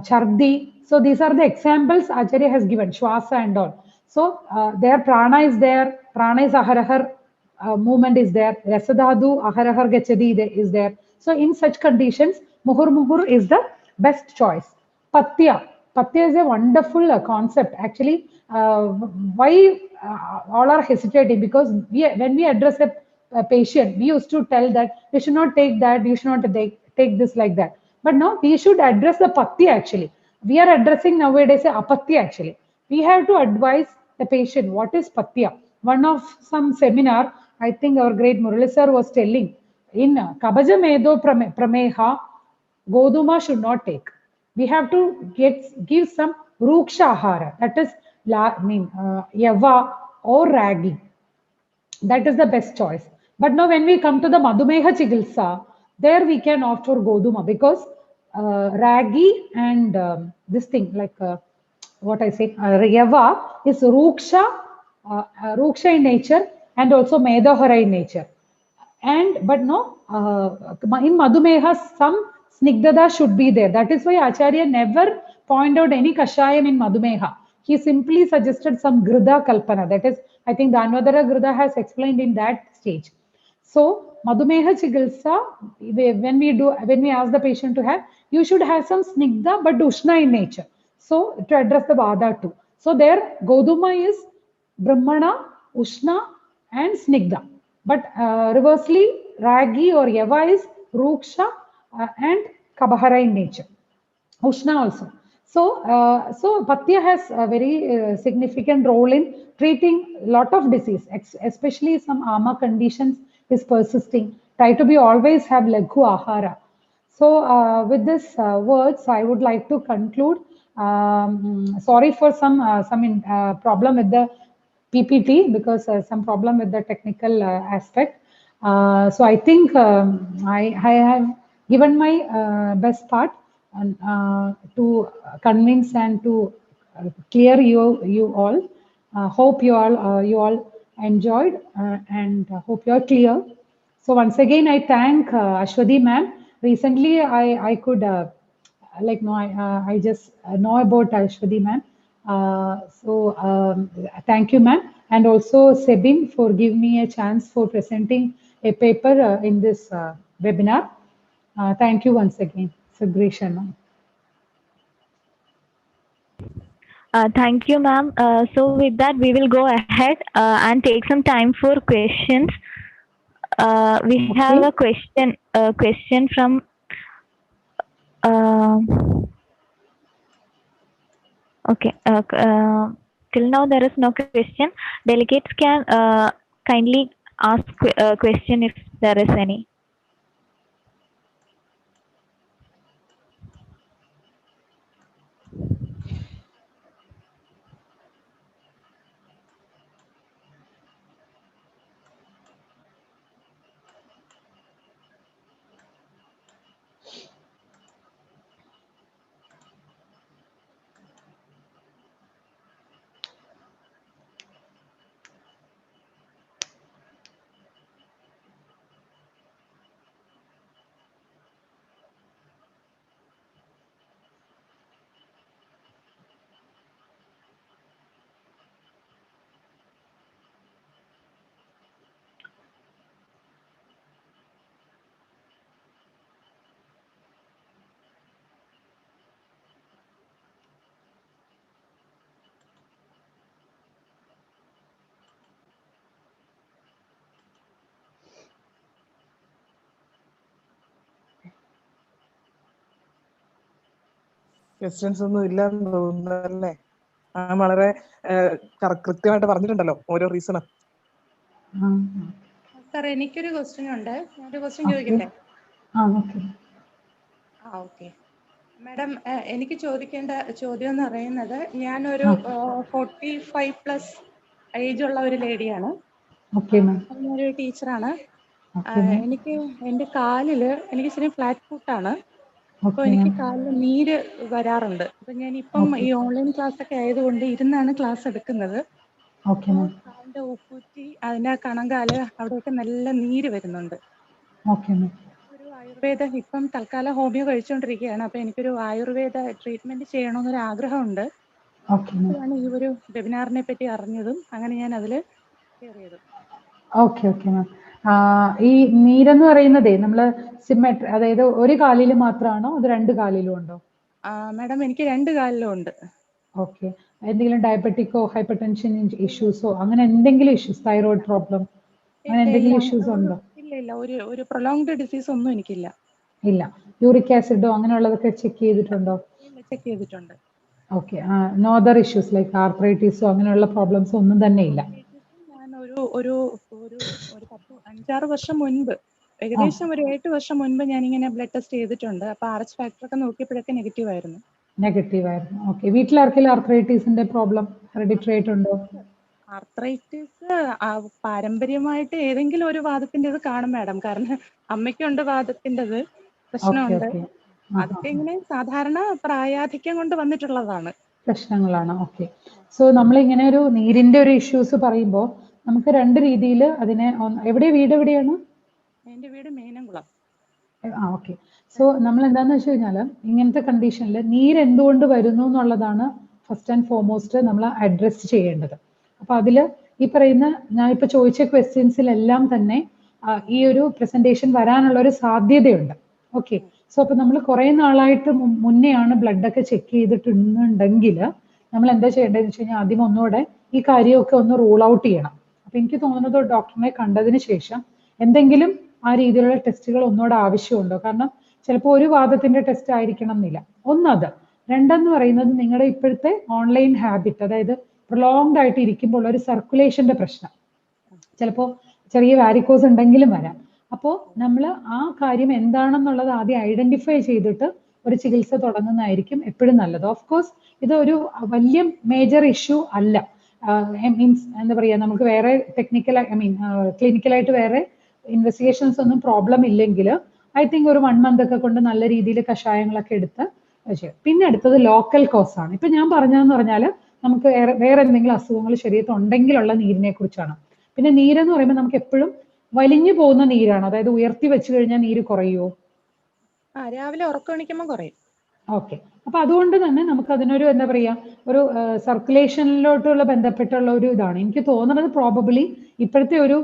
Chardi. So these are the examples Acharya has given, Shwasa and all. So their prana is there, prana is aharahar, movement is there, Rasadhadu, aharahar gachadi is there. So in such conditions, muhur is the best choice. Patya. Patya is a wonderful concept. Actually, why all are hesitating? Because when we address a patient, we used to tell that you should not take that, you should not take this like that. But now we should address the patya actually. We are addressing nowadays a apatya actually. We have to advise the patient what is patya. One of some seminar, I think our great Murali sir was telling, in Kabaja Medo Prameha, Goduma should not take. We have to give some Ruksha Ahara, that is Yava or Ragi. That is the best choice. But now when we come to the Madhumeha Chigilsa, there we can opt for Goduma because Ragi and this thing like what I say, Yava is Ruksha in nature and also Medahara in nature. And but no, in Madhumeha, some Snigdada should be there. That is why Acharya never pointed out any Kashayam in Madhumeha. He simply suggested some Grida Kalpana. That is, I think Dhanvadara Grida has explained in that stage. So Madhumeha Chigilsa, when we ask the patient to have, you should have some Snigdha but Ushna in nature. So to address the Vada too. So there Goduma is Brahmana, Ushna and Snigdha. But reversely, Ragi or Yava is Ruksha and Kabahara in nature. Ushna also. So Patya has a very significant role in treating a lot of disease, especially some ama conditions is persisting. Try to be always have Laghu Ahara. So with this words, I would like to conclude. Sorry for some problem with the PPT because some problem with the technical aspect. So I think I have given my best part and, to convince and to clear you all. Hope you all enjoyed and hope you are clear. So once again, I thank Ashwati ma'am. Recently, I could like no, I just know about Ashwati ma'am. Thank you ma'am, and also Sebin for giving me a chance for presenting a paper in this webinar. Thank you once again, Subresha ma'am. Thank you, ma'am. So with that, we will go ahead and take some time for questions. We have a question from. Okay. Till now, there is no question. Delegates can kindly ask a question if there is any. Questions ഒന്നും ഇല്ലാന്ന് തോന്നുന്നല്ലേ? വളരെ കൃത്യമായിട്ട് പറഞ്ഞിട്ടുണ്ടല്ലോ ഓരോ റീസണും. Sir എനിക്കൊരു question ഉണ്ട്. ഒരു ക്വസ്റ്റ്യൻ ചോദിക്കട്ടെ? ഓക്കെ മാഡം, എനിക്ക് ചോദിക്കേണ്ട ചോദ്യം എന്ന് പറയുന്നത്, ഞാനൊരു 45+ ഏജ് ഉള്ള ഒരു ലേഡിയാണ്. ഞാനൊരു ടീച്ചറാണ്. Okay, ma'am. എനിക്ക് എൻ്റെ കാലിൽ എനിക്ക് ഇച്ചിരി ഫ്ലാറ്റ് ഫുട്ടാണ്. അപ്പോൾ Okay, എനിക്ക് ma'am. കാലിൽ നീര് വരാറുണ്ട്. അപ്പം ഞാനിപ്പം ഈ Okay. ഓൺലൈൻ ക്ലാസ് ഒക്കെ ആയതുകൊണ്ട് ഇരുന്നാണ് ക്ലാസ് എടുക്കുന്നത്. Okay, അപ്പോൾ ma'am. കാലിൻ്റെ ഉപ്പൂറ്റി അതിൻ്റെ കണങ്കാല് അവിടെയൊക്കെ നല്ല നീര് വരുന്നുണ്ട്. Okay, ma'am. ഒരു ആയുർവേദ ഇപ്പം തൽക്കാലം ഹോമിയോ കഴിച്ചുകൊണ്ടിരിക്കുകയാണ്. അപ്പോൾ എനിക്കൊരു ആയുർവേദ ട്രീറ്റ്മെൻറ്റ് ചെയ്യണമെന്നൊരു ആഗ്രഹമുണ്ട്. Okay, ma'am. അപ്പോഴാണ് ഈ ഒരു വെബിനാറിനെ പറ്റി അറിഞ്ഞതും അങ്ങനെ ഞാൻ അതിൽ കയറിയതും. Okay okay ma'am. ഈ നീരെന്ന് പറയുന്നതേ നമ്മൾ സിമെട്രി, അതായത് ഒരു കാലിൽ മാത്രമാണോ അത് രണ്ട് കാലിലും ഉണ്ടോ? മാഡം എനിക്ക് 2 കാലിലും ഉണ്ട്. ഓക്കെ. എന്തെങ്കിലും ഡയബറ്റിക്കോ ഹൈപ്പർ ടെൻഷൻ ഇഷ്യൂസോ അങ്ങനെ എന്തെങ്കിലും ഇഷ്യൂസ്, തൈറോയിഡ് പ്രോബ്ലം അങ്ങനെ ഇല്ല ഇല്ല എന്തെങ്കിലും ഇഷ്യൂസ് ഉണ്ടോ? ഇല്ല ഇല്ല ഒരു പ്രൊലോങ്ഡ് ഡിസീസ് ഒന്നും എനിക്കില്ല. ഇല്ല. യൂറിക് ആസിഡോ അങ്ങനെയുള്ളതൊക്കെ ചെക്ക് ചെയ്തിട്ടുണ്ടോ? ഇല്ല, ചെക്ക് ചെയ്തിട്ടുണ്ട്. Okay. No other issues like ആർത്രൈറ്റിസോ അങ്ങനെയുള്ള പ്രോബ്ലംസ് ഒന്നും തന്നെ ഇല്ല? ഞാൻ ഒരു 5-6 വർഷം മുൻപ്, ആ, ഏകദേശം ഒരു 8 വർഷം മുൻപ് ഞാനിങ്ങനെ ബ്ലഡ് ടെസ്റ്റ് ചെയ്തിട്ടുണ്ട്. അപ്പോൾ RH ഫാക്ടർ ഒക്കെ നോക്കിയപ്പോഴൊക്കെ നെഗറ്റീവ് ആയിരുന്നു. നെഗറ്റീവ് ആയിരുന്നു. ഓക്കെ. വീട്ടിലാർക്കെങ്കിലും ആർത്രൈറ്റീസിന്റെ പ്രോബ്ലം ഹെറിഡിറ്ററി ആയിട്ടുണ്ടോ? ആർത്രൈറ്റിസ് പാരമ്പര്യമായിട്ട് ഏതെങ്കിലും ഒരു വാദത്തിൻ്റെത് കാണും മാഡം. കാരണം അമ്മയ്ക്കുണ്ട് വാദത്തിൻ്റെത്, ഓക്കെ പ്രശ്നമുണ്ട്. ഓക്കെ. അതൊക്കെ ഇങ്ങനെ സാധാരണ പ്രായാധിക്യം കൊണ്ട് വന്നിട്ടുള്ളതാണ്. പ്രശ്നങ്ങളാണ്. ഓക്കെ. സോ നമ്മളിങ്ങനെ ഒരു നീരിന്റെ ഒരു ഇഷ്യൂസ് പറയുമ്പോൾ നമുക്ക് രണ്ട് രീതിയിൽ അതിനെ വീട് എവിടെയാണ്? എൻ്റെ വീട് മേനംകുളം. ഓക്കെ. സോ നമ്മൾ എന്താണെന്ന് വെച്ച് കഴിഞ്ഞാൽ ഇങ്ങനത്തെ കണ്ടീഷനിൽ നീര് എന്തുകൊണ്ട് വരുന്നു എന്നുള്ളതാണ് ഫസ്റ്റ് ആൻഡ് ഫോർമോസ്റ്റ് നമ്മൾ അഡ്രസ് ചെയ്യേണ്ടത്. അപ്പോൾ അതിൽ ഈ പറയുന്ന ഞാൻ ഇപ്പോൾ ചോദിച്ച ക്വസ്റ്റ്യൻസിലെല്ലാം തന്നെ ഈ ഒരു പ്രസന്റേഷൻ വരാനുള്ള ഒരു സാധ്യതയുണ്ട്. ഓക്കെ. സോ അപ്പോൾ നമ്മൾ കുറേ നാളായിട്ട് മുന്നെയാണ് ബ്ലഡ് ഒക്കെ ചെക്ക് ചെയ്തിട്ടുണ്ടെങ്കിൽ നമ്മൾ എന്താ ചെയ്യേണ്ടതെന്ന് വെച്ച് കഴിഞ്ഞാൽ ആദ്യം ഒന്നുകൂടെ ഈ കാര്യമൊക്കെ ഒന്ന് റൂൾ ഔട്ട് ചെയ്യണം. അപ്പോൾ എനിക്ക് തോന്നുന്നത് ഡോക്ടറിനെ കണ്ടതിന് ശേഷം എന്തെങ്കിലും ആ രീതിയിലുള്ള ടെസ്റ്റുകൾ ഒന്നുകൂടെ ആവശ്യമുണ്ടോ? കാരണം ചിലപ്പോൾ ഒരു വാദത്തിന്റെ ടെസ്റ്റ് ആയിരിക്കണം എന്നില്ല. ഒന്നത്. രണ്ടെന്ന് പറയുന്നത് നിങ്ങളുടെ ഇപ്പോഴത്തെ ഓൺലൈൻ ഹാബിറ്റ്, അതായത് പ്രൊലോങ്ഡ് ആയിട്ട് ഇരിക്കുമ്പോൾ ഒരു സർക്കുലേഷന്റെ പ്രശ്നം, ചിലപ്പോൾ ചെറിയ വാരിക്കോസ് ഉണ്ടെങ്കിലും വരാം. അപ്പോൾ നമ്മൾ ആ കാര്യം എന്താണെന്നുള്ളത് ആദ്യം ഐഡന്റിഫൈ ചെയ്തിട്ട് ഒരു ചികിത്സ തുടങ്ങുന്നതായിരിക്കും എപ്പോഴും നല്ലത്. ഓഫ് കോഴ്സ് ഇത് ഒരു വലിയ മേജർ ഇഷ്യൂ അല്ല. മീൻസ് എന്താ പറയുക, നമുക്ക് വേറെ ടെക്നിക്കൽ ക്ലിനിക്കലായിട്ട് വേറെ ഇൻവെസ്റ്റിഗേഷൻസ് ഒന്നും പ്രോബ്ലം ഇല്ലെങ്കിൽ ഐ തിങ്ക് ഒരു 1 month ഒക്കെ കൊണ്ട് നല്ല രീതിയിൽ കഷായങ്ങളൊക്കെ എടുത്ത് ചെയ്യും. പിന്നെ അടുത്തത് ലോക്കൽ കോസ് ആണ്. ഇപ്പൊ ഞാൻ പറഞ്ഞതെന്ന് പറഞ്ഞാൽ നമുക്ക് വേറെ എന്തെങ്കിലും അസുഖങ്ങൾ ശരീരത്തിൽ ഉണ്ടെങ്കിലുള്ള നീരിനെ കുറിച്ചാണ്. പിന്നെ നീരെന്ന് പറയുമ്പോൾ നമുക്ക് എപ്പോഴും വലിഞ്ഞു പോകുന്ന നീരാണ്, അതായത് ഉയർത്തി വെച്ച് കഴിഞ്ഞാൽ നീര് കുറയുമോ? രാവിലെ ഉറക്കം എണീക്കുമ്പോൾ കുറയും. ഓക്കെ. അപ്പൊ അതുകൊണ്ട് തന്നെ നമുക്ക് അതിനൊരു എന്താ പറയാ, ഒരു സർക്കുലേഷനിലോട്ടുള്ള ബന്ധപ്പെട്ടുള്ള ഒരു ഇതാണ് എനിക്ക് തോന്നുന്നത്. പ്രോബബിളി ഇപ്പോഴത്തെ ഒരു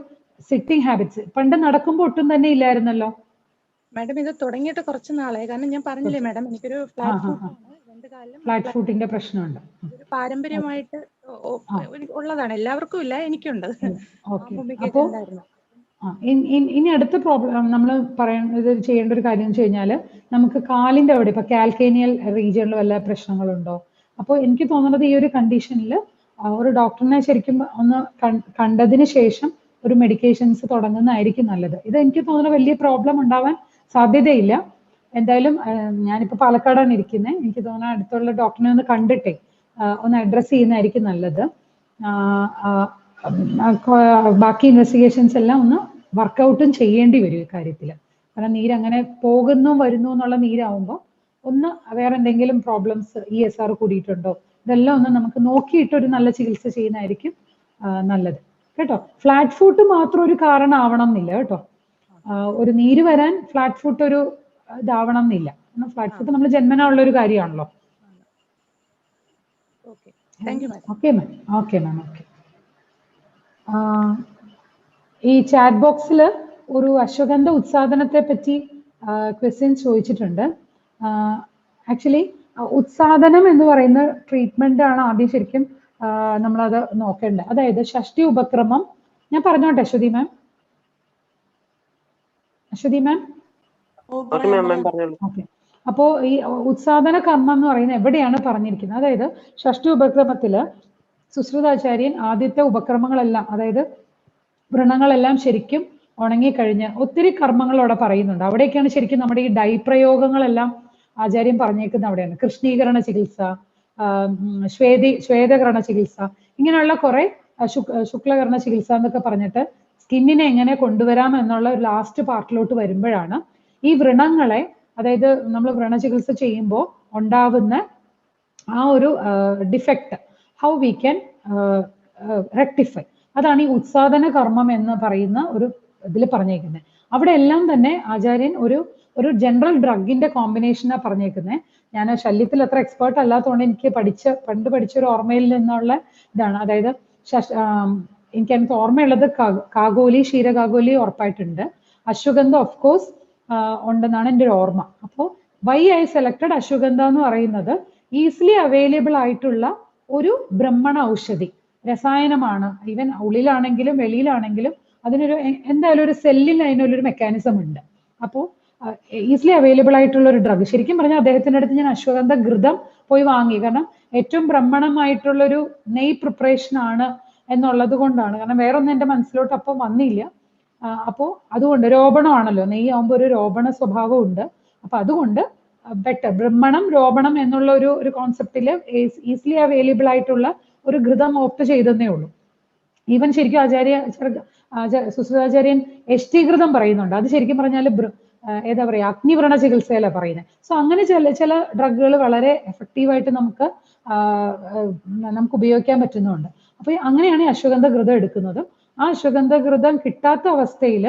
സിറ്റിംഗ് ഹാബിറ്റ്സ് പണ്ട് നടക്കുമ്പോൾ ഒട്ടും തന്നെ ഇല്ലായിരുന്നല്ലോ. മാഡം ഇത് തുടങ്ങിയിട്ട് കുറച്ച് നാളായി. കാരണം ഞാൻ പറഞ്ഞില്ലേ മാഡം, എനിക്കൊരു ഫ്ലാറ്റ് ഫുട്ടാണ്, 2 കാലിലും ഫ്ലാറ്റ് ഫുട്ടിന്റെ പ്രശ്നമുണ്ട്. ഇതൊരു പാരമ്പര്യമായിട്ട് ഉള്ളതാണ്. എല്ലാവർക്കും ഇല്ല, എനിക്കുണ്ട്. ഓക്കെ. അമ്മൂമ്മയ്ക്കൊക്കെ അപ്പോൾ ഉണ്ടായിരുന്നു. ഇനി അടുത്ത പ്രോബ്ലം നമ്മൾ ഇത് ചെയ്യേണ്ട ഒരു കാര്യം എന്ന് വെച്ച് കഴിഞ്ഞാൽ നമുക്ക് കാലിന്റെ അവിടെ ഇപ്പൊ കാൽക്കേനിയൽ റീജിയണിൽ വല്ല പ്രശ്നങ്ങളുണ്ടോ? അപ്പോൾ എനിക്ക് തോന്നുന്നത് ഈ ഒരു കണ്ടീഷനിൽ ഒരു ഡോക്ടറിനെ ശരിക്കും ഒന്ന് കണ്ടതിന് ശേഷം ഒരു മെഡിക്കേഷൻസ് തുടങ്ങുന്നതായിരിക്കും നല്ലത്. ഇത് എനിക്ക് തോന്നുന്നത് വലിയ പ്രോബ്ലം ഉണ്ടാവാൻ സാധ്യതയില്ല. എന്തായാലും ഞാനിപ്പോൾ പാലക്കാടാണ് ഇരിക്കുന്നത്. എനിക്ക് തോന്നുന്നത് അടുത്തുള്ള ഡോക്ടറിനെ ഒന്ന് കണ്ടിട്ടേ ഒന്ന് അഡ്രസ്സ് ചെയ്യുന്നതായിരിക്കും നല്ലത്. ബാക്കി ഇൻവെസ്റ്റിഗേഷൻസ് എല്ലാം ഒന്ന് വർക്കൗട്ടും ചെയ്യേണ്ടി വരും ഈ കാര്യത്തിൽ. കാരണം നീരങ്ങനെ പോകുന്നു വരുന്നു എന്നുള്ള നീരാവുമ്പോൾ ഒന്ന് വേറെ എന്തെങ്കിലും പ്രോബ്ലംസ് ESR കൂടിയിട്ടുണ്ടോ, ഇതെല്ലാം ഒന്ന് നമുക്ക് നോക്കിയിട്ട് ഒരു നല്ല ചികിത്സ ചെയ്യുന്നതായിരിക്കും നല്ലത് കേട്ടോ. ഫ്ലാറ്റ് ഫുട്ട് മാത്രം ഒരു കാരണമാവണം എന്നില്ല കേട്ടോ. ഒരു നീര് വരാൻ ഫ്ലാറ്റ് ഫുട്ട് ഒരു ഇതാവണം എന്നില്ല. കാരണം ഫ്ലാറ്റ് ഫുട്ട് നമ്മൾ ജന്മനാ ഉള്ള ഒരു കാര്യമാണല്ലോ. Okay, thank you madam. Okay ma'am. Okay ma'am. Okay. ഈ ചാറ്റ് ബോക്സിൽ ഒരു അശ്വഗന്ധ ഉത്സാദനത്തെ പറ്റി ക്വസ്റ്റ്യൻസ് ചോദിച്ചിട്ടുണ്ട്. ആക്ച്വലി ഉത്സാദനം എന്ന് പറയുന്ന ട്രീറ്റ്മെന്റ് ആണ് ആദ്യം ശരിക്കും നമ്മളത് നോക്കേണ്ടത്. അതായത് ഷഷ്ടി ഉപക്രമം. ഞാൻ പറഞ്ഞോട്ടെ അശ്വതി മാം? അശ്വതി മാം? ഓക്കെ. അപ്പോ ഈ ഉത്സാദന കർമ്മം എന്ന് പറയുന്നത് എവിടെയാണ് പറഞ്ഞിരിക്കുന്നത്? അതായത് ഷഷ്ടി ഉപക്രമത്തില് സുശ്രുതാചാര്യൻ ആദ്യത്തെ ഉപക്രമങ്ങളെല്ലാം, അതായത് വ്രണങ്ങളെല്ലാം ശരിക്കും ഉണങ്ങിക്കഴിഞ്ഞ് ഒത്തിരി കർമ്മങ്ങളോടെ പറയുന്നുണ്ട്. അവിടേക്കാണ് ശരിക്കും നമ്മുടെ ഈ പ്രയോഗങ്ങളെല്ലാം ആചാര്യൻ പറഞ്ഞേക്കുന്നത്. അവിടെയാണ് കൃഷ്ണീകരണ ചികിത്സ, ശ്വേതകരണ ചികിത്സ, ഇങ്ങനെയുള്ള കുറെ ശുക്ലകരണ ചികിത്സ എന്നൊക്കെ പറഞ്ഞിട്ട് സ്കിന്നിനെ എങ്ങനെ കൊണ്ടുവരാം എന്നുള്ള ഒരു ലാസ്റ്റ് പാർട്ടിലോട്ട് വരുമ്പോഴാണ് ഈ വ്രണങ്ങളെ, അതായത് നമ്മൾ വ്രണചികിത്സ ചെയ്യുമ്പോൾ ഉണ്ടാവുന്ന ആ ഒരു defect how we can rectify, അതാണ് ഈ ഉത്സാദന കർമ്മം എന്ന് പറയുന്ന ഒരു ഇതിൽ പറഞ്ഞേക്കുന്നത്. അവിടെ എല്ലാം തന്നെ ആചാര്യൻ ഒരു ജനറൽ ഡ്രഗിന്റെ കോമ്പിനേഷനാണ് പറഞ്ഞേക്കുന്നത്. ഞാൻ ശല്യത്തിൽ അത്ര എക്സ്പേർട്ട് അല്ലാത്തതുകൊണ്ട് എനിക്ക് പണ്ട് പഠിച്ചൊരു ഓർമ്മയിൽ നിന്നുള്ള ഇതാണ്. അതായത് എനിക്ക് ഓർമ്മയുള്ളത് കാഗോലി, ക്ഷീരകാഗോലി ഉറപ്പായിട്ടുണ്ട്. അശ്വഗന്ധ ഓഫ് കോഴ്സ് ഉണ്ടെന്നാണ് എൻ്റെ ഒരു ഓർമ്മ. അപ്പോൾ വൈ ഐ സെലക്ടഡ് അശ്വഗന്ധ എന്ന് പറയുന്നത് ഈസിലി അവൈലബിൾ ആയിട്ടുള്ള ഒരു ബ്രഹ്മണ ഔഷധി രസായനമാണ്. ഈവൻ ഉള്ളിലാണെങ്കിലും വെളിയിലാണെങ്കിലും അതിനൊരു എന്തായാലും ഒരു സെല്ലിന് അതിനൊരു മെക്കാനിസം ഉണ്ട്. അപ്പോൾ ഈസിലി അവൈലബിൾ ആയിട്ടുള്ള ഒരു ഡ്രഗ്. ശരിക്കും പറഞ്ഞാൽ അദ്ദേഹത്തിൻ്റെ അടുത്ത് ഞാൻ അശ്വഗന്ധ ഘൃതം പോയി വാങ്ങി. കാരണം ഏറ്റവും ബ്രഹ്മണമായിട്ടുള്ളൊരു നെയ് പ്രിപ്പറേഷൻ ആണ് എന്നുള്ളത് കൊണ്ടാണ്. കാരണം വേറൊന്നും എൻ്റെ മനസ്സിലോട്ട് അപ്പം വന്നില്ല. അപ്പോൾ അതുകൊണ്ട് രോപണമാണല്ലോ, നെയ്യ് ആകുമ്പോൾ ഒരു രോപണ സ്വഭാവം ഉണ്ട്. അപ്പൊ അതുകൊണ്ട് ബെറ്റർ ബ്രഹ്മണം രോപണം എന്നുള്ള ഒരു കോൺസെപ്റ്റില് ഈസിലി അവൈലബിൾ ആയിട്ടുള്ള ഒരു ഘൃതം ഓപ്റ്റ് ചെയ്തതേ ഉള്ളൂ. ഈവൻ ശരിക്കും സുശ്രുതാചാര്യൻ ഘൃതം പറയുന്നുണ്ട്. അത് ശരിക്കും പറഞ്ഞാൽ ഏതാ പറയാ, അഗ്നിവ്രണ ചികിത്സയിലാണ് പറയുന്നത്. സോ അങ്ങനെ ചില ഡ്രഗുകൾ വളരെ എഫക്റ്റീവായിട്ട് നമുക്ക് ഉപയോഗിക്കാൻ പറ്റുന്നുണ്ട്. അപ്പൊ അങ്ങനെയാണ് ഈ അശ്വഗന്ധ ഘൃതം എടുക്കുന്നത്. ആ അശ്വഗന്ധ ഘൃതം കിട്ടാത്ത അവസ്ഥയിൽ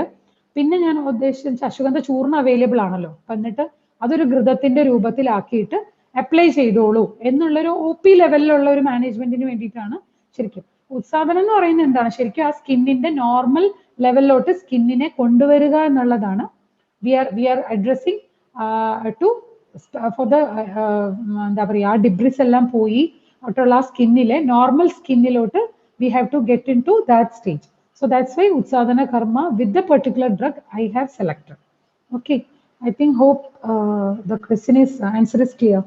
പിന്നെ ഞാൻ ഉദ്ദേശിച്ച അശ്വഗന്ധ ചൂർണ്ണം അവൈലബിൾ ആണല്ലോ. അപ്പൊ എന്നിട്ട് അതൊരു ഘൃതത്തിന്റെ രൂപത്തിലാക്കിയിട്ട് അപ്ലൈ ചെയ്തോളൂ എന്നുള്ളൊരു OP ലെവലിലുള്ള ഒരു മാനേജ്മെന്റിന് വേണ്ടിയിട്ടാണ്. ശരിക്കും ഉത്സാദനം എന്ന് പറയുന്നത് എന്താണ്, ശരിക്കും ആ സ്കിന്നിന്റെ നോർമൽ ലെവലിലോട്ട് സ്കിന്നിനെ കൊണ്ടുവരിക എന്നുള്ളതാണ്. We are addressing to for the എന്താ പറയുക, ആ ഡിബ്രിസ് എല്ലാം പോയി ആയിട്ടുള്ള ആ സ്കിന്നിലെ നോർമൽ സ്കിന്നിലോട്ട് we have to get into that stage. So that's why Utsadana Karma with the particular drug I have selected. Okay, I think hope the question is answer is clear.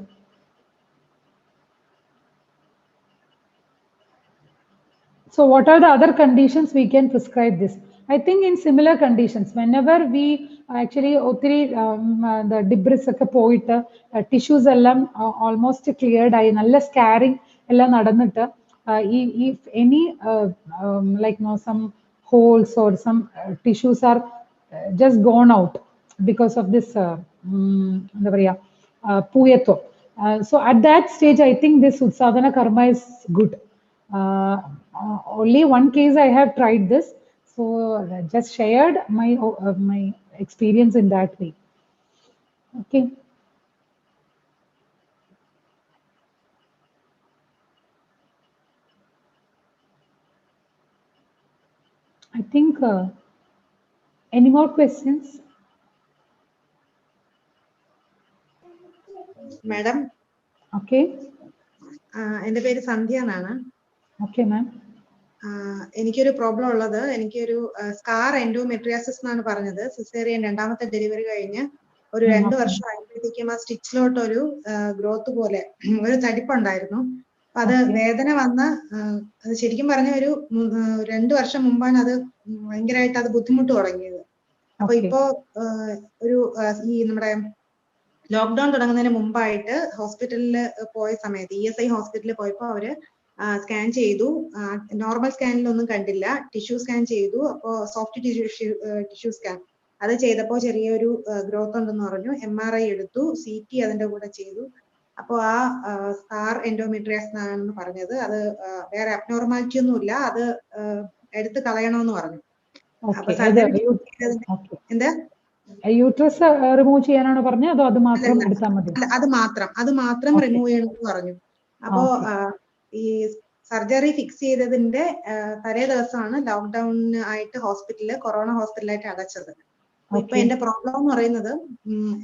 So what are the other conditions we can prescribe this? I think in similar conditions, whenever we actually the debris ഒക്കെ പോയിട്ട് tissues എല്ലാം almost cleared ആയി, നല്ല scarring എല്ലാം നടന്നിട്ട് if any like some holes or some tissues are just gone out because of this എന്താ പറയാ പൂയത്വം. So at that stage I think this Utsadana Karma is good. Only one case I have tried this, so just shared my experience in that way. Okay. I think any more questions? Madam. Okay. എൻ്റെ പേര് സന്ധ്യ എന്നാണ്. Okay, ma'am. എനിക്കൊരു problem ഉള്ളത്, എനിക്കൊരു scar എൻഡോമെട്രിയാസിസ് എന്നാണ് പറഞ്ഞത്. Caesarean രണ്ടാമത്തെ delivery കഴിഞ്ഞ് ഒരു 2 വർഷം ആയപ്പോഴത്തേക്കും ആ സ്റ്റിച്ചിലോട്ട് ഒരു ഗ്രോത്ത് പോലെ ഒരു തടിപ്പുണ്ടായിരുന്നു. അപ്പൊ അത് വേദന വന്ന് അത് ശരിക്കും പറഞ്ഞ ഒരു 2 വർഷം മുമ്പാണ് അത് ഭയങ്കരമായിട്ട് അത് ബുദ്ധിമുട്ട് തുടങ്ങിയത്. അപ്പൊ ഇപ്പോ ഒരു ഈ നമ്മുടെ ലോക്ക്ഡൌൺ തുടങ്ങുന്നതിന് മുമ്പായിട്ട് ഹോസ്പിറ്റലിൽ പോയ സമയത്ത് ESI ഹോസ്പിറ്റലിൽ പോയപ്പോ അവര് സ്കാൻ ചെയ്തു. നോർമൽ സ്കാനിലൊന്നും കണ്ടില്ല, ടിഷ്യൂ സ്കാൻ ചെയ്തു. അപ്പോൾ സോഫ്റ്റ് ടിഷ്യൂ സ്കാൻ അത് ചെയ്തപ്പോൾ ചെറിയൊരു ഗ്രോത്ത് ഉണ്ടെന്ന് പറഞ്ഞു. MRI എടുത്തു, CT അതിന്റെ കൂടെ ചെയ്തു. അപ്പോൾ ആ സ്കാർ എൻഡോമെട്രിയാസിസ് ആണെന്ന് പറഞ്ഞത്. അത് വേറെ അബ്നോർമാലിറ്റി ഒന്നും ഇല്ല, അത് എടുത്ത് കളയണമെന്ന് പറഞ്ഞു. അപ്പൊ എന്താ യൂട്രസ് റിമൂവ് ചെയ്യാനാണ് പറഞ്ഞത്, അതോ അത് മാത്രം എടുത്താൽ മതി? അത് മാത്രം റിമൂവ് ചെയ്യണമെന്ന് പറഞ്ഞു. അപ്പോ ഈ സർജറി ഫിക്സ് ചെയ്തതിന്റെ തലേ ദിവസമാണ് ലോക്ക്ഡൌൺ ആയിട്ട് കൊറോണ ഹോസ്പിറ്റലായിട്ട് അടച്ചത്. ഇപ്പൊ എന്റെ പ്രോബ്ലം എന്ന് പറയുന്നത്,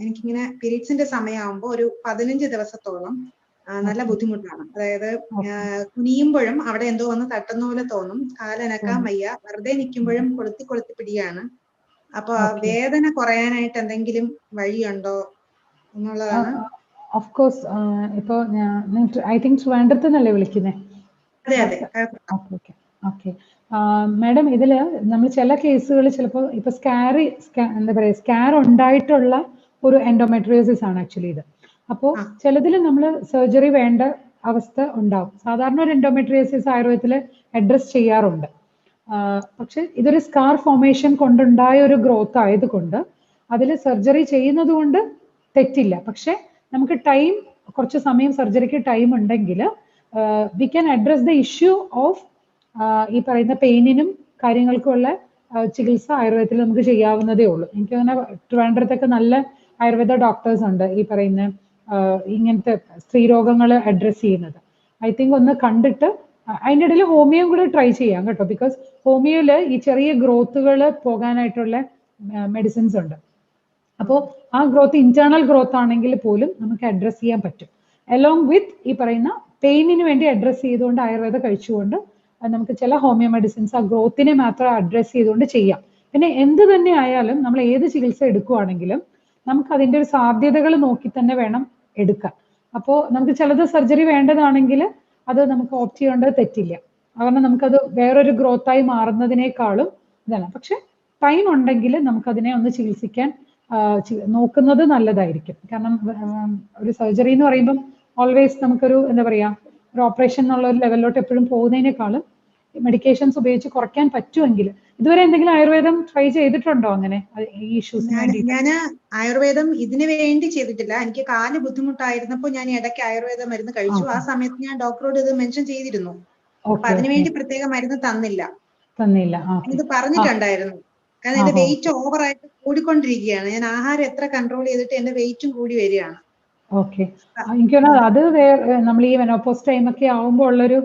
എനിക്കിങ്ങനെ പീരീഡ്സിന്റെ സമയമാകുമ്പോ ഒരു 15 ദിവസത്തോളം നല്ല ബുദ്ധിമുട്ടാണ്. അതായത് കുനിയുമ്പോഴും അവിടെ എന്തോ വന്ന് തട്ടുന്ന പോലെ തോന്നും, കാലനക്കാൻ വയ്യ, വെറുതെ നിൽക്കുമ്പോഴും കൊളുത്തി പിടിയാണ്. അപ്പൊ വേദന കുറയാനായിട്ട് എന്തെങ്കിലും വഴിയുണ്ടോ എന്നുള്ളതാണ്. ഓഫ് കോഴ്സ് ഇപ്പൊ ഐ തിങ്ക് ട്രിവാൻഡ്രത്തുനിന്നല്ലേ വിളിക്കുന്നേ? അതെ അതെ. ഓക്കെ മാഡം, ഇതില് നമ്മൾ ചില കേസുകളിൽ ചിലപ്പോൾ ഇപ്പൊ എന്താ പറയാ സ്കാർ ഉണ്ടായിട്ടുള്ള ഒരു എൻഡോമെട്രിയോസിസ് ആണ് ആക്ച്വലി ഇത്. അപ്പോൾ ചിലതിൽ നമ്മൾ സർജറി വേണ്ട അവസ്ഥ ഉണ്ടാവും. സാധാരണ ഒരു എൻഡോമെട്രിയോസിസ് ആയുർവേദത്തിൽ അഡ്രസ് ചെയ്യാറുണ്ട്. പക്ഷെ ഇതൊരു സ്കാർ ഫോർമേഷൻ കൊണ്ടുണ്ടായ ഒരു ഗ്രോത്ത് ആയതുകൊണ്ട് അതിൽ സർജറി ചെയ്യുന്നത് കൊണ്ട് തെറ്റില്ല. പക്ഷെ നമുക്ക് കുറച്ച് സമയം സർജറിക്ക് ടൈം ഉണ്ടെങ്കിൽ we can address the issue of ഈ പറയുന്ന പെയിനിനും കാര്യങ്ങൾക്കുള്ള ചികിത്സ ആയുർവേദത്തിൽ നമുക്ക് ചെയ്യാവുന്നതേ ഉള്ളൂ. എനിക്ക് അങ്ങനെ ട്രിവാൻഡ്രത്തൊക്കെ നല്ല ആയുർവേദ ഡോക്ടേഴ്സ് ഉണ്ട് ഈ പറയുന്ന ഇങ്ങനത്തെ സ്ത്രീരോഗങ്ങൾ അഡ്രസ് ചെയ്യുന്നത്. ഐ തിങ്ക് ഒന്ന് കണ്ടിട്ട് അതിൻ്റെ ഇടയിൽ ഹോമിയോ കൂടെ ട്രൈ ചെയ്യാം കേട്ടോ. ബിക്കോസ് ഹോമിയോയിൽ ഈ ചെറിയ ഗ്രോത്തുകൾ പോകാനായിട്ടുള്ള മെഡിസിൻസ് ഉണ്ട്. അപ്പോൾ ആ ഗ്രോത്ത് ഇന്റേണൽ ഗ്രോത്ത് ആണെങ്കിൽ പോലും നമുക്ക് അഡ്രസ് ചെയ്യാൻ പറ്റും. അലോങ് വിത്ത് ഈ പറയുന്ന പെയിനിന് വേണ്ടി അഡ്രസ് ചെയ്തുകൊണ്ട് ആയുർവേദ കഴിച്ചുകൊണ്ട് നമുക്ക് ചില ഹോമിയോ മെഡിസിൻസ് ആ ഗ്രോത്തിനെ മാത്രം അഡ്രസ് ചെയ്തുകൊണ്ട് ചെയ്യാം. പിന്നെ എന്ത് തന്നെ ആയാലും നമ്മൾ ഏത് ചികിത്സ എടുക്കുകയാണെങ്കിലും നമുക്ക് അതിൻ്റെ ഒരു സാധ്യതകൾ നോക്കി തന്നെ വേണം എടുക്കാൻ. അപ്പോൾ നമുക്ക് ചിലത് സർജറി വേണ്ടതാണെങ്കിൽ അത് നമുക്ക് ഓപ്റ്റ് ചെയ്യേണ്ടത് തെറ്റില്ല. കാരണം നമുക്കത് വേറൊരു ഗ്രോത്തായി മാറുന്നതിനേക്കാളും ഇതാണ്. പക്ഷെ ടൈം ഉണ്ടെങ്കിൽ നമുക്കതിനെ ഒന്ന് ചികിത്സിക്കാൻ നോക്കുന്നത് നല്ലതായിരിക്കും. കാരണം ഒരു സർജറി എന്ന് പറയുമ്പം ഓൾവേസ് നമുക്കൊരു എന്താ പറയാ ഒരു ഓപ്പറേഷൻ എന്നുള്ള ഒരു ലെവലിലോട്ട് എപ്പോഴും പോകുന്നതിനേക്കാളും മെഡിക്കേഷൻസ് ഉപയോഗിച്ച് കുറയ്ക്കാൻ പറ്റുമെങ്കിൽ. ഇതുവരെ എന്തെങ്കിലും ആയുർവേദം ട്രൈ ചെയ്തിട്ടുണ്ടോ അങ്ങനെ ഈ ഇഷ്യൂസിന് വേണ്ടി? ഞാൻ ആയുർവേദം ഇതിനു വേണ്ടി ചെയ്തിട്ടില്ല. എനിക്ക് കാല് ബുദ്ധിമുട്ടായിരുന്നപ്പോൾ ഞാൻ ഇടയ്ക്ക് ആയുർവേദ മരുന്ന് കഴിച്ചു. ആ സമയത്ത് ഞാൻ ഡോക്ടറോട് ഇത് മെൻഷൻ ചെയ്തിരുന്നു. അപ്പൊ അതിനുവേണ്ടി പ്രത്യേക മരുന്ന് തന്നില്ല. ഇത് പറഞ്ഞിട്ടുണ്ടായിരുന്നു. കാരണം എന്റെ വെയിറ്റ് ഓവറായിട്ട് കൂടിക്കൊണ്ടിരിക്കുകയാണ്. ഞാൻ ആഹാരം എത്ര കൺട്രോൾ ചെയ്തിട്ട് എന്റെ വെയിറ്റും കൂടി വരികയാണ്. ഓക്കെ, എനിക്ക് അത് നമ്മൾ ഈ മെനോപോസ് ടൈം ഒക്കെ ആവുമ്പോൾ ഉള്ളൊരു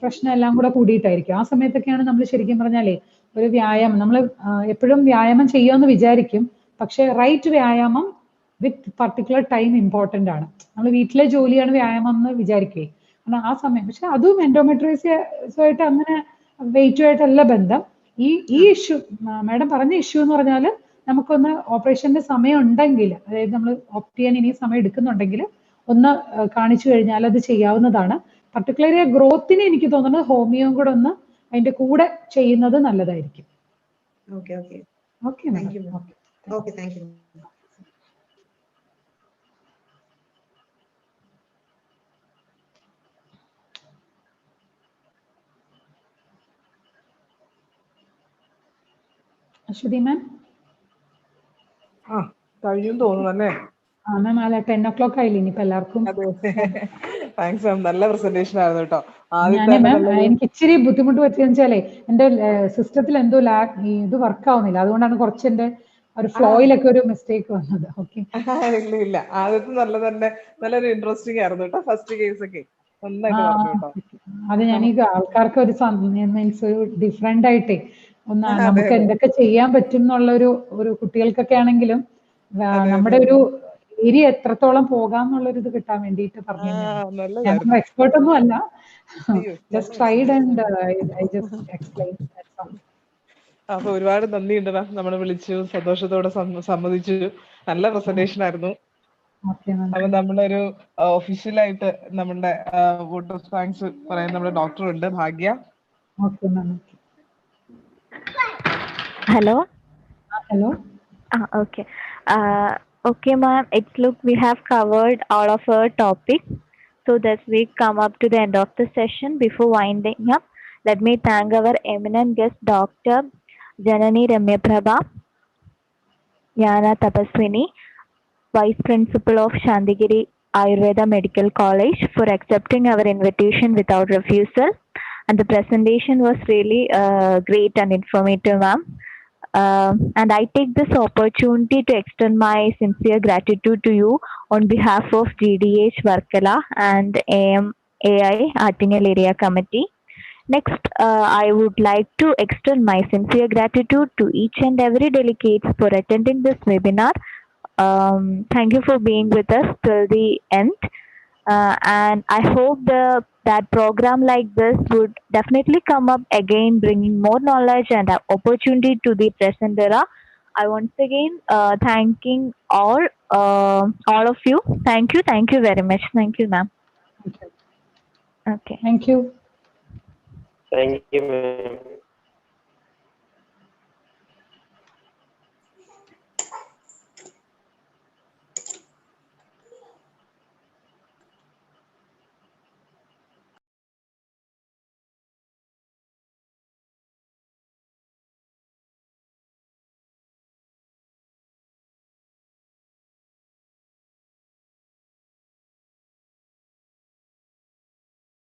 പ്രശ്നം എല്ലാം കൂടെ കൂടിയിട്ടായിരിക്കും. ആ സമയത്തൊക്കെയാണ് നമ്മൾ ശരിക്കും പറഞ്ഞാലേ ഒരു വ്യായാമം നമ്മൾ എപ്പോഴും വ്യായാമം ചെയ്യുമെന്ന് വിചാരിക്കും. പക്ഷെ റൈറ്റ് വ്യായാമം വിത്ത് പർട്ടിക്കുലർ ടൈം ഇമ്പോർട്ടൻ്റ് ആണ്. നമ്മൾ വീട്ടിലെ ജോലിയാണ് വ്യായാമം എന്ന് വിചാരിക്കേ. കാരണം ആ സമയം പക്ഷെ അതും എൻഡോമെട്രിയോസിസുമായിട്ട് അങ്ങനെ വെയിറ്റുമായിട്ടല്ല ബന്ധം. ഈ ഇഷ്യൂ മാഡം പറഞ്ഞ ഇഷ്യൂ എന്ന് പറഞ്ഞാൽ നമുക്കൊന്ന് ഓപ്പറേഷന്റെ സമയം ഉണ്ടെങ്കിൽ, അതായത് നമ്മൾ ഓപ്റ്റ് ചെയ്യാൻ ഇനി സമയം എടുക്കുന്നുണ്ടെങ്കിൽ ഒന്ന് കാണിച്ചു കഴിഞ്ഞാൽ അത് ചെയ്യാവുന്നതാണ്. പർട്ടിക്കുലർലി ഗ്രോത്തിന് എനിക്ക് തോന്നുന്നത് ഹോമിയോ കൂടെ ഒന്ന് അതിന്റെ കൂടെ ചെയ്യുന്നത് നല്ലതായിരിക്കും. Okay okay okay madam. Okay, thank you. Aswathy ma'am കഴിയും തോന്നുന്നു അല്ലേ? മാം അല്ല 10 o'clock ആയില്ലേ ഇനിയിപ്പോ എല്ലാവർക്കും. താങ്ക്സ് മാം, നല്ല പ്രസന്റേഷൻ ആയിരുന്നു കേട്ടോ. മാം എനിക്ക് ഇച്ചിരി ബുദ്ധിമുട്ട് പറ്റിയെന്ന് വെച്ചാലേ എന്റെ സിസ്റ്റത്തിൽ എന്തോ ഇത് വർക്ക് ആവുന്നില്ല. അതുകൊണ്ടാണ് കുറച്ച് എന്റെ ഒരു ഫ്ലോയിലൊക്കെ ഒരു മിസ്റ്റേക്ക് വന്നത്. ഓക്കെ, ഇല്ല ആദ്യത്തെ നല്ലൊരു ഇൻട്രസ്റ്റിംഗ് ആയിരുന്നു കേട്ടോ. ഫസ്റ്റ് കേസ് ഒക്കെ നന്നായിട്ട് പറഞ്ഞു കേട്ടോ. അത് ഞാൻ ഈ ആൾക്കാർക്ക് ഒരു മീൻസ് ഒരു ഡിഫറെന്റ് ആയിട്ടേ ഒന്ന് നമുക്ക് എന്തൊക്കെ ചെയ്യാൻ പറ്റും എന്നുള്ള ഒരു കുട്ടികൾക്കൊക്കെ ആണെങ്കിലും നമ്മുടെ ഒരു ഏരിയ എത്രത്തോളം പോകാന്നുള്ളൊരു ഇത് കിട്ടാൻ വേണ്ടിയിട്ട് പറഞ്ഞു. ഞാൻ എക്സ്പേർട്ട് ഒന്നും അല്ല, just tried and I just explain. അപ്പൊ ഒരുപാട് നന്ദിയുണ്ട് മാം, നമ്മളെ വിളിച്ചു സന്തോഷത്തോടെ സമ്മതിച്ചു. നല്ല പ്രസന്റേഷൻ ആയിരുന്നു. അപ്പൊ നമ്മളൊരു ഒഫീഷ്യലായിട്ട് നമ്മുടെ വോട്ട് ഓഫ് താങ്ക്സ് പറയാൻ നമ്മുടെ ഡോക്ടർ ഉണ്ട്, ഭാഗ്യ. Hello. Hello. Okay. Okay, ma'am. It's look we have covered all of our topics. So that we come up to the end of the session. Before winding up, let me thank our eminent guest, Dr. Janani Remyaprabha, Jnana Tapaswini, Vice Principal of Shantigiri Ayurveda Medical College, for accepting our invitation without refusal. And the presentation was really great and informative, ma'am. And I take this opportunity to extend my sincere gratitude to you on behalf of GDH Varkala and AMAI Attingal Area Committee. Next, I would like to extend my sincere gratitude to each and every delegate for attending this webinar. Thank you for being with us till the end. And I hope that program like this would definitely come up again, bringing more knowledge and opportunity to the present era. I once again thanking all of you. Thank you very much. Thank you, ma'am. Okay. Thank you. Thank you, ma'am.